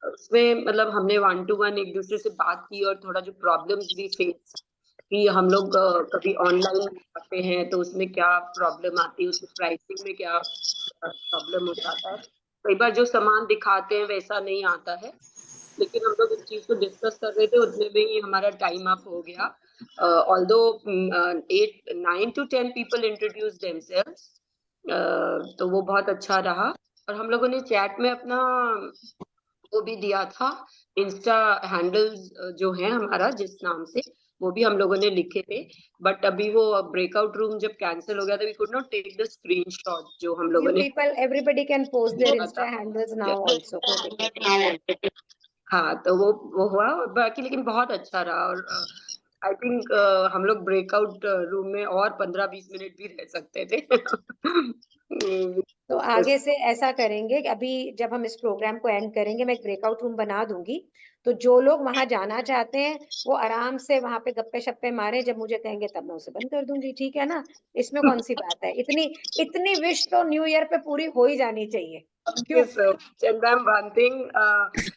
उसमें मतलब हमने 1-to-1 एक दूसरे से बात की, और थोड़ा जो प्रॉब्लम्स भी फेस कि हम लोग कभी ऑनलाइन आते हैं तो उसमें क्या प्रॉब्लम आती है, उसमें प्राइसिंग में क्या प्रॉब्लम हो जाता है। कई बार जो सामान दिखाते हैं वैसा नहीं आता है। लेकिन हम लोग इस चीज को डिस्कस कर रहे थे, उतने में ही हमारा टाइम अप हो गया। Although 8-9 to 10 people introduced themselves, तो वो बहुत अच्छा रहा। और हम लोगों ने चैट में अपना वो भी दिया था, इंस्टा हैंडल्स जो है हमारा, जिस नाम से, वो भी हम लोगों ने लिखे थे। बट अभी वो ब्रेकआउट रूम जब कैंसिल हो गया, तो we could not take the screenshot जो हम लोगों You ने people, everybody can post their किया था। Insta handles now also. कोई दिक्कत नहीं। हाँ, तो वो हुआ। और बाकी लेकिन बहुत अच्छा रहा। और आई थिंक हम लोग ब्रेकआउट रूम में और 15-20 मिनट भी रह सकते थे। तो आगे से ऐसा करेंगे कि अभी जब हम इस प्रोग्राम को एंड करेंगे, मैं एक ब्रेकआउट रूम बना दूंगी। तो जो लोग वहां जाना चाहते हैं वो आराम से वहां पे गप्पे शप्पे मारे, जब मुझे कहेंगे तब मैं उसे बंद कर दूंगी। ठीक है ना? इसमें कौन सी बात है? इतनी इतनी विश तो न्यू ईयर पे पूरी हो ही जानी चाहिए। क्यों? Yes, sir. And ma'am, one thing,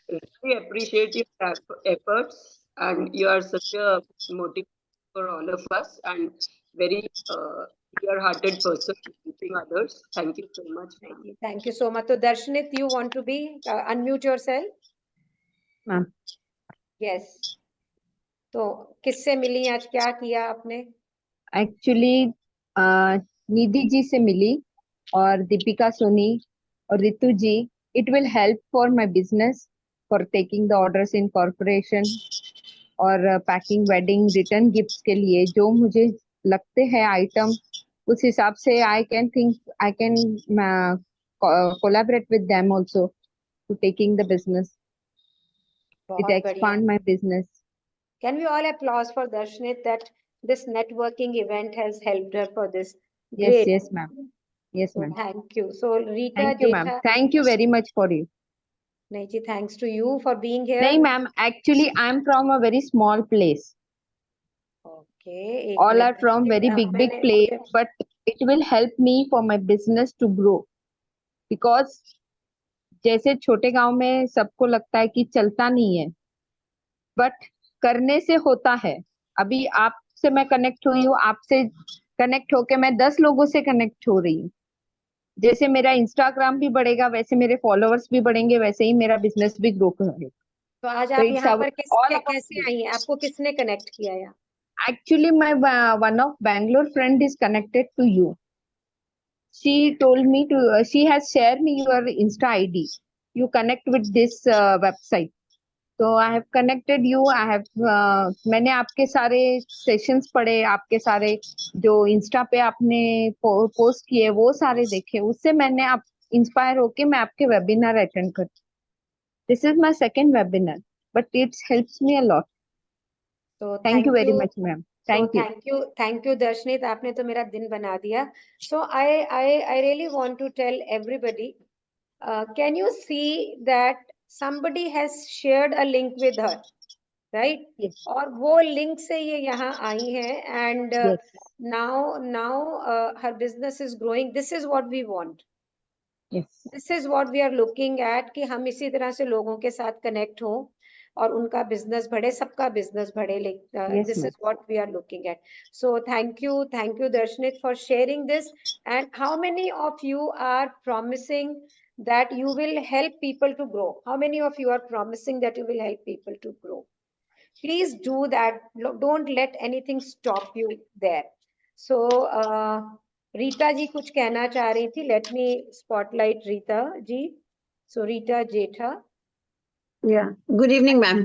really appreciate your efforts, and you are such a motivation for all of us, and very clear-hearted person, helping others. Thank you so much, ma'am. Thank you so much. So Darshanit, you want to be unmute yourself? Ma'am Yes. तो किससे मिली आज, क्या किया आपने? Actually Nidhi ji से मिली, और दीपिका सोनी और रितु जी it will help for my business for taking the orders in corporation और पैकिंग वेडिंग रिटर्न गिफ्ट्स के लिए जो मुझे लगते हैं आइटम उस हिसाब से I can think I can collaborate with them also to taking the business it बहुत बढ़िया. Expand my business Can we all applause for Darshanit that this networking event has helped her for this? yes Great. yes ma'am yes So ma'am thank you. So Rita thank you ma'am Jetha, thank you very much for you नहीं जी, thanks to you for being here. नहीं ma'am actually I am from a very small place Okay, एक all are minute from very big मैंने place but it will help me for my business to grow because जैसे छोटे गांव में सबको लगता है कि चलता नहीं है बट करने से होता है अभी आपसे मैं कनेक्ट हुई हूँ आपसे कनेक्ट होके मैं 10 लोगों से कनेक्ट हो रही हूँ जैसे मेरा इंस्टाग्राम भी बढ़ेगा वैसे मेरे फॉलोअर्स भी बढ़ेंगे वैसे ही मेरा बिजनेस भी ग्रो करेगा तो आज तो आप इट्स यहाँ पर ऑल कैसे आई हैं? आपको किसने कनेक्ट किया यहाँ? actually my one of Bangalore friend is connected to you she told me to she has shared me your Insta ID you connect with this website so I have connected you I have मैंने आपके सारे sessions पढ़े आपके सारे जो Insta पे आपने post किए वो सारे देखे उससे मैंने आप इंस्पायर होके मैं आपके वेबिनार अटेंड कर this is my second webinar but it's helps me a lot तो thank you very much ma'am thank you thank you Darshneet, आपने तो मेरा दिन बना दिया. So I really want to tell everybody, can you see that somebody has shared a link with her, right? yes और वो link से ये यहाँ आई है and yes now her business is growing. This is what we want. yes This is what we are looking at कि हम इसी तरह से लोगों के साथ कनेक्ट हों और उनका बिजनेस बढ़े, सबका बिजनेस बढ़े. yes This ma'am is what we are looking at. So thank you Darshanit for sharing this. And how many of you are promising that you will help people to grow? How many of you are promising that you will help people to grow? Please do that. Don't let anything stop you there. So Rita ji कुछ कहना चाह रही थी. Let me spotlight Rita ji. So Rita Jetha. Yeah. Good evening, ma'am.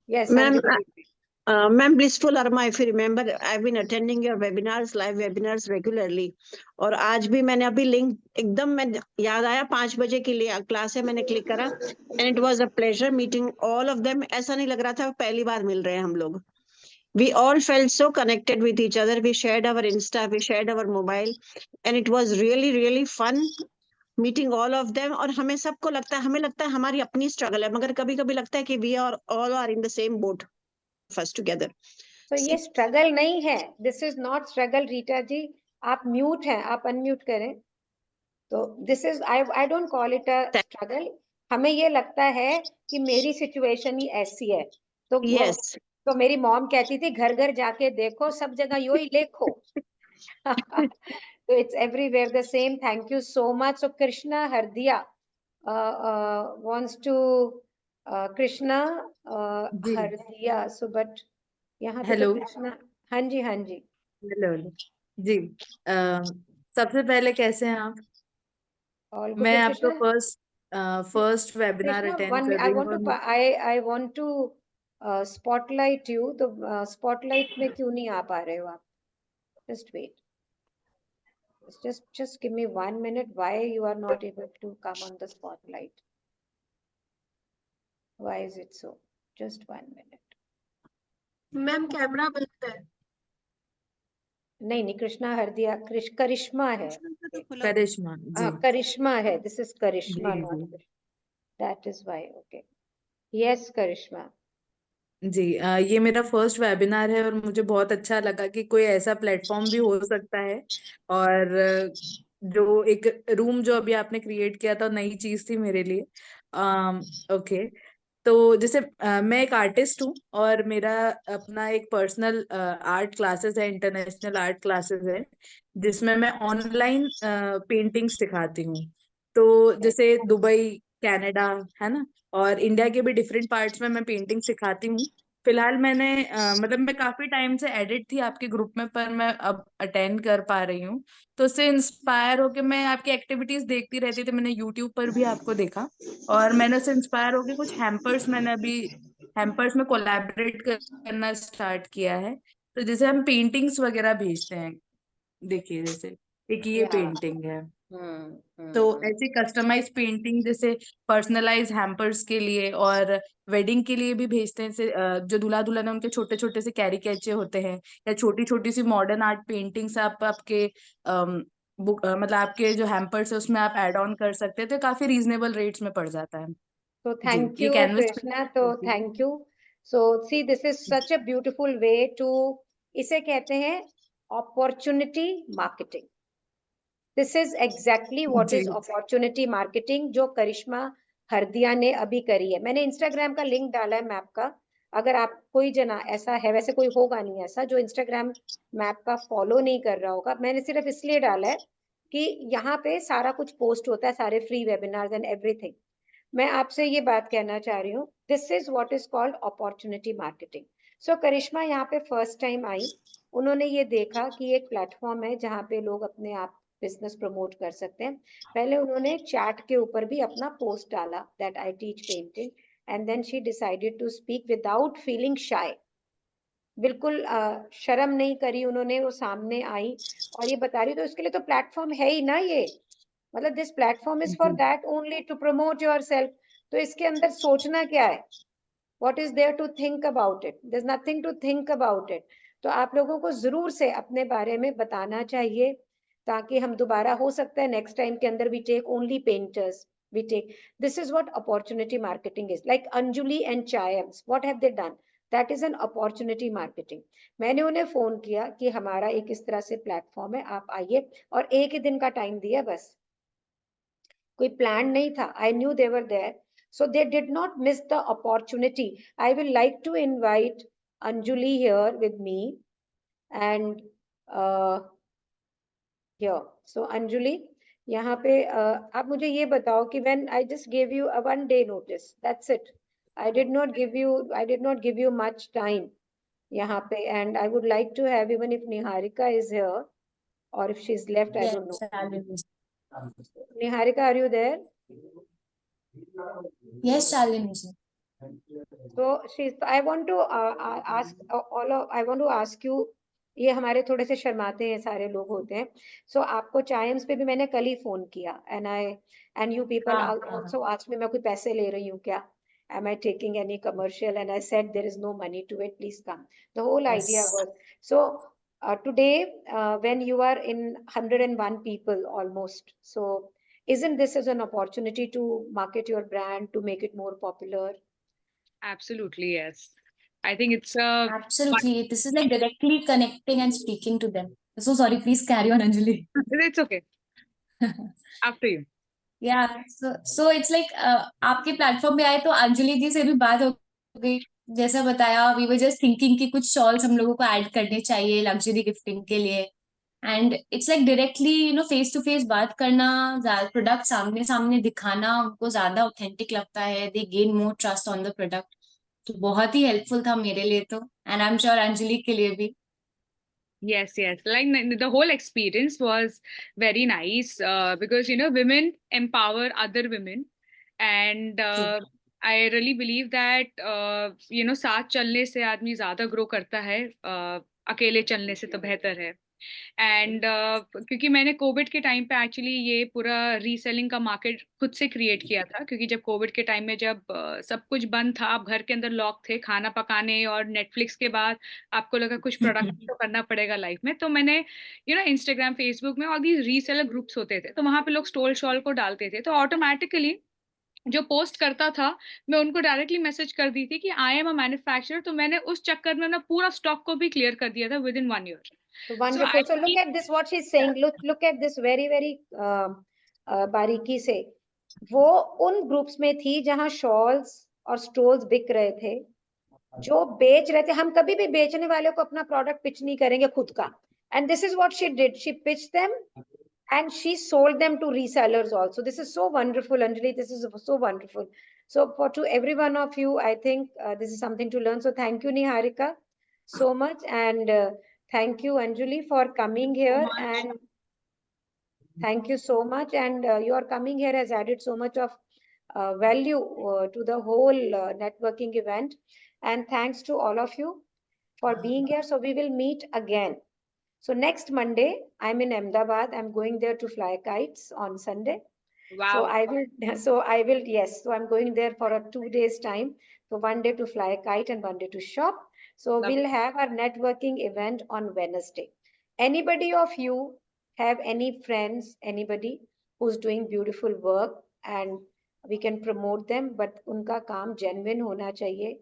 Yes, Ma'am, Sanju, good evening. Ma'am, blissful Arma, if you remember, I've been attending your webinars, live webinars regularly. और आज भी मैंने अभी link एकदम मैं याद आया 5 बजे के लिए क्लास है मैंने क्लिक करा and it was a pleasure meeting all of them. ऐसा नहीं लग रहा था पहली बार मिल रहे हैं हम लोग. We all felt so connected with each other. We shared our Insta, we shared our mobile, and it was really, really fun meeting all of them. और हमें सबको लगता है हमें लगता है हमारी अपनी स्ट्रगल है मगर कभी कभी लगता है कि we are all are in the same boat first together. So ये स्ट्रगल नहीं है. This is not struggle, Rita जी. आप म्यूट हैं, आप अनम्यूट करें. तो this is I don't call it a struggle. हमें ये लगता है कि मेरी सिचुएशन ही ऐसी है. तो यस तो मेरी मॉम कहती थी घर घर जाके देखो सब जगह यो ही लिखो. So it's everywhere the same. Thank you so much. So Krishna Hardia wants to Krishna ji Hardia. So but यहाँ पे तो हेलो कृष्णा. हाँ जी हेलो हेलो जी सबसे पहले कैसे हैं आप all मैं good. आपका Krishna, first webinar Krishna, attend कर I रही हूँ want to और I want to spotlight you. तो spotlight में क्यों नहीं आ पा रहे हो आप? Just wait. Just give me 1 minute. Why you are not able to come on the spotlight? Why is it so? Just 1 minute. Ma'am camera बंद है. नहीं कृष्णा हरदिया करिश्मा है. करिश्मा जी करिश्मा है. This is Karishma, ji not ji Krishna. That is why. Okay. Yes, Karishma. जी ये मेरा first webinar है और मुझे बहुत अच्छा लगा कि कोई ऐसा प्लेटफॉर्म भी हो सकता है और जो एक रूम जो अभी आपने क्रिएट किया था नई चीज थी मेरे लिए. ओके तो जैसे मैं एक आर्टिस्ट हूँ और मेरा अपना एक पर्सनल आर्ट क्लासेस है इंटरनेशनल आर्ट क्लासेस है जिसमें मैं ऑनलाइन पेंटिंग सिखाती हूँ. तो जैसे दुबई कनाडा है ना और इंडिया के भी डिफरेंट पार्ट्स में मैं पेंटिंग सिखाती हूँ फिलहाल मैंने मतलब मैं काफी टाइम से एडिट थी आपके ग्रुप में, पर मैं अब अटेंड कर पा रही हूँ। तो उससे इंस्पायर होके मैं आपकी एक्टिविटीज देखती रहती थी। मैंने यूट्यूब पर भी आपको देखा और मैंने उससे इंस्पायर होके कुछ हैम्पर्स, मैंने अभी हैम्पर्स में कोलैबोरेट करना स्टार्ट किया है। तो जैसे हम पेंटिंग्स वगैरह भेजते हैं, देखिए जैसे एक ये या पेंटिंग है, हम्म तो ऐसे कस्टमाइज पेंटिंग जैसे पर्सनलाइज हैम्पर्स के लिए और वेडिंग के लिए भी भेजते हैं। जैसे जो दूल्हा दुल्हन है उनके छोटे छोटे से कैरिकेचर होते हैं, या छोटी छोटी सी मॉडर्न आर्ट पेंटिंग्स आप आपके बुक मतलब आपके जो हैम्पर्स है उसमें आप ऐड ऑन कर सकते हैं। तो काफी रीजनेबल रेट्स में पड़ जाता है। तो जी, थैंक ये यू कैनवस कृष्णा, तो thank you. So see this is such a beautiful way to, इसे कहते हैं opportunity marketing. This is exactly what जी इज अपॉर्चुनिटी मार्केटिंग, जो करिश्मा हरदिया ने अभी करी है। मैंने इंस्टाग्राम का लिंक डाला है मैप का, अगर आप कोई जना ऐसा है, वैसे कोई होगा नहीं ऐसा जो इंस्टाग्राम मैप का फॉलो नहीं कर रहा होगा, मैंने सिर्फ इसलिए डाला है कि यहाँ पे सारा कुछ पोस्ट होता है, सारे फ्री वेबिनार्स एंड एवरीथिंग। मैं आपसे ये बात कहना चाह रही हूँ, this is what is called opportunity marketing. So Karishma यहाँ पे फर्स्ट टाइम आई, उन्होंने ये देखा कि एक प्लेटफॉर्म है जहाँ पे लोग अपने आप बिजनेस प्रमोट कर सकते हैं। पहले उन्होंने चैट के ऊपर भी अपना पोस्ट डाला that I teach painting, and then she decided to speak without feeling shy. बिल्कुल शर्म नहीं करी उन्होंने, वो सामने आई और ये बता रही, तो इसके लिए तो प्लेटफॉर्म है ही ना ये, मतलब दिस प्लेटफॉर्म इज फॉर जी that only to promote yourself. तो इसके अंदर सोचना क्या है, what is there to think about it? There's nothing to think about it. तो आप लोगों को जरूर से अपने बारे में बताना चाहिए, ताकि हम दोबारा, हो सकता है नेक्स्ट टाइम के अंदर we take only painters, we take, this is what opportunity marketing is. Like Anjuli and Chayams, what have they done? That is an opportunity marketing. मैंने उन्हें फोन किया कि हमारा एक इस तरह से प्लेटफॉर्म है, आप आइए, और एक ही दिन का टाइम दिया बस, कोई प्लान नहीं था। I knew they were there, so they did not miss the opportunity. I will like to invite Anjuli here with me, and here, so Anjuli, यहाँ पे आप मुझे ये बताओ कि when I just gave you a 1 day notice, that's it. I did not give you much time यहाँ पे, and I would like to have, even if Niharika is here or if she's left, I don't know. Yes, Shalini. Niharika, are you there? Yes, Shalini ji. So I want to ask I want to ask you, ये हमारे थोड़े से शर्माते हैं सारे लोग होते हैं, सो आपको चाइम्स पे भी मैंने कल ही फोन किया, एंड यू पीपल हाँ, आल्सो आस्क्ड मी, मैं कोई पैसे ले रही हूँ क्या, am I taking any commercial, and I said there is no money to it, please come. The whole idea yes. was, so today when you are in 101 people almost, so isn't this as an opportunity to market your brand, to make it more popular? Absolutely, yes. I think it's a Absolutely. This is like directly connecting and speaking to them. So sorry, please carry on, Anjali. it's okay. After you. Yeah, so it's like आपके platform पे आए तो अंजलि जी से भी बात हो गई। जैसा बताया, वी वर जस्ट थिंकिंग कि कुछ शॉल्स हम लोगों को ऐड करने चाहिए लग्जरी गिफ्टिंग के लिए, and it's like directly face to face बात करना, प्रोडक्ट सामने सामने दिखाना उनको ज्यादा ऑथेंटिक लगता है, दे gain more trust on the product. तो बहुत ही हेल्पफुल था मेरे लिए तो, and I am sure Anjali के लिए भी। Yes, yes. Like the whole experience was very nice because women empower other women, and I really believe that साथ चलने से आदमी ज्यादा ग्रो करता है, अकेले चलने से तो बेहतर है। एंड क्योंकि मैंने कोविड के टाइम पे एक्चुअली ये पूरा रीसेलिंग का मार्केट खुद से क्रिएट किया था, क्योंकि जब कोविड के टाइम में जब सब कुछ बंद था, आप घर के अंदर लॉक थे, खाना पकाने और नेटफ्लिक्स के बाद आपको लगा कुछ प्रोडक्ट तो करना पड़ेगा लाइफ में, तो मैंने इंस्टाग्राम फेसबुक में और दी रीसेलर ग्रुप्स होते थे, तो वहां पे लोग स्टॉल शॉल को डालते थे, तो ऑटोमेटिकली जो पोस्ट करता था मैं उनको डायरेक्टली मैसेज कर दी थी कि आई एम अ मैन्युफैक्चरर, तो मैंने उस चक्कर में ना पूरा स्टॉक को भी क्लियर कर दिया था with in 1 year. Wonderful. So look at this, what she's saying. Look at this very बारीकी से। वो उन ग्रुप्स में थी जहां शॉल्स और स्टोल्स बिक रहे थे, जो बेच रहे थे। हम कभी भी बेचने वाले को अपना प्रोडक्ट पिच नहीं करेंगे खुद का, and this is what she did, she pitch them And she sold them to resellers also. This is so wonderful, Anjali. This is so wonderful. So to every one of you, I think this is something to learn. So thank you, Niharika, so much. And thank you, Anjali, for coming here. And thank you so much. And your coming here has added so much of value to the whole networking event. And thanks to all of you for being here. So we will meet again. So next Monday, I'm in Ahmedabad. I'm going there to fly kites on Sunday. So Wow. I will, yes. So I'm going there for a 2 days time. So one day to fly a kite and one day to shop. So Lovely. we'll have our networking event on Wednesday. Anybody of you have any friends, anybody who's doing beautiful work and we can promote them, but उनका काम genuine होना चाहिए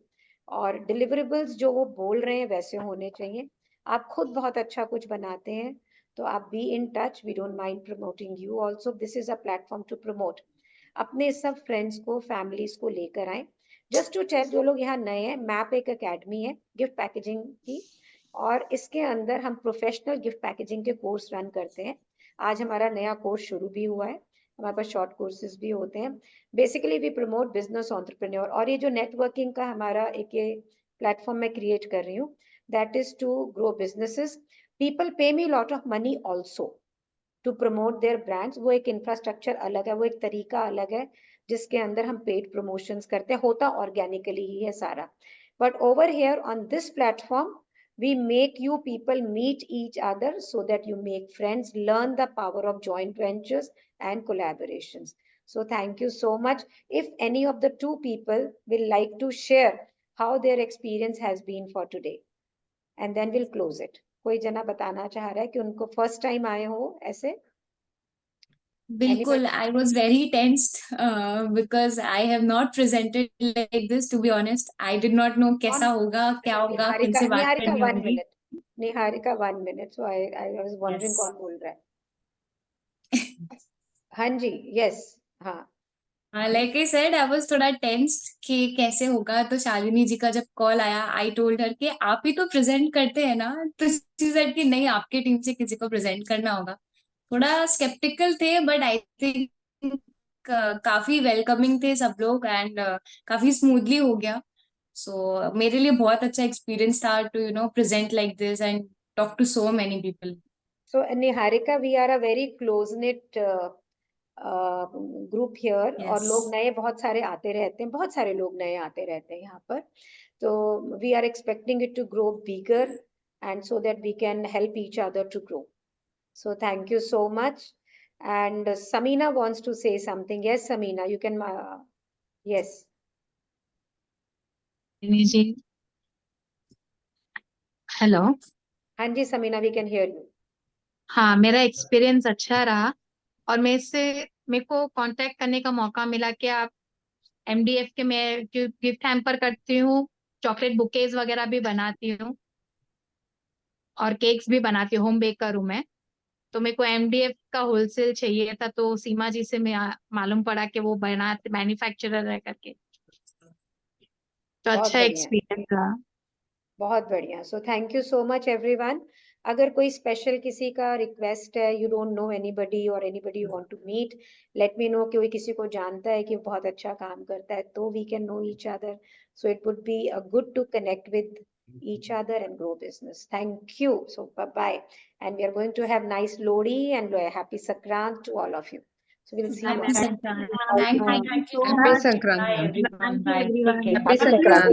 और deliverables जो वो बोल रहे हैं वैसे होने चाहिए. आप खुद बहुत अच्छा कुछ बनाते हैं तो आप be in touch. We don't mind promoting you also. This is a platform to promote. अपने सब friends को, families को लेकर आए. Just to tell जो लोग यहाँ नए हैं, मैप एक academy है gift packaging की और इसके अंदर हम प्रोफेशनल गिफ्ट पैकेजिंग के कोर्स रन करते हैं. आज हमारा नया कोर्स शुरू भी हुआ है. हमारे पास शॉर्ट कोर्सेज भी होते हैं. Basically we promote business entrepreneur. और ये जो नेटवर्किंग का हमारा एक ये प्लेटफॉर्म मैं क्रिएट कर रही हूँ, that is to grow businesses. People pay me lot of money also to promote their brands. वो एक इंफ्रास्ट्रक्चर अलग है, वो एक तरीका अलग है जिसके अंदर हम पेड प्रमोशंस करते हैं. होता ऑर्गेनिकली ही है सारा. But over here on this platform we make you people meet each other so that you make friends, learn the power of joint ventures and collaborations. So thank you so much. If any of the two people will like to share how their experience has been for today, and then we'll close it. कोई जना बताना चाह रहा है कि उनको first time आए हो ऐसे? बिल्कुल, I was very tensed because I have not presented like this, to be honest. I did not know कैसा होगा, क्या होगा, किन से बात निहारिका करनी 1 होगी. minute. Niharika 1 minute. So I was wondering Yes. कौन बोल रहा है. हाँ जी, yes, हाँ. Like I said, I was थोड़ा tensed कि कैसे होगा. तो शालिनी जी का जब कॉल आया, I told her कि आप ही तो प्रेजेंट करते हैं ना. तो she said कि नहीं, आपके टीम से किसी को प्रेजेंट करना होगा. थोड़ा स्केप्टिकल थे, बट आई थिंक काफी वेलकमिंग थे सब लोग एंड काफी स्मूथली हो गया. सो मेरे लिए बहुत अच्छा एक्सपीरियंस था to present like this and talk to so many people. So Niharika, we are a very close knit group here. Yes. और लोग नए बहुत सारे आते रहते हैं, बहुत सारे लोग नए आते रहते हैं यहाँ पर. तो we are expecting it to grow bigger and so that we can help each other to grow. So thank you so much. And Samina wants to say something. Yes, Samina, you can. Yes. Hello. हाँ जी Samina, we can hear you. हाँ, मेरा experience अच्छा रहा और मेरे को contact करने का मौका मिला कि आप MDF के मैं गिफ्ट हैम्पर करती हूँ, चॉकलेट बुकेज वगैरह भी बनाती हूँ और केक्स भी बनाती हूँ, होम बेकर हूँ मैं. तो मेरे को MDF का होलसेल चाहिए था, तो सीमा जी से मैं मालूम पड़ा कि वो मैन्युफैक्चरर है करके. तो बहुत अच्छा बढ़िया. एक्सपीरियंस रहा. बहुत बढ़िया. So thank you so much everyone. अगर कोई स्पेशल किसी का रिक्वेस्ट है, यू डोंट नो एनीबडी और anybody you want to meet, let me know. कोई किसी को जानता है कि वो बहुत अच्छा काम करता है तो we can know each other. So it would be good to connect with each other and grow business. Thank you. So bye bye. And we are going to have nice Lodi and happy Sankrant to all of you. So we'll see you. Happy Sankrant. Thank you so Happy much. Sankrant. Bye everyone. Thank you Bye. everyone. Take care. Happy Sankrant.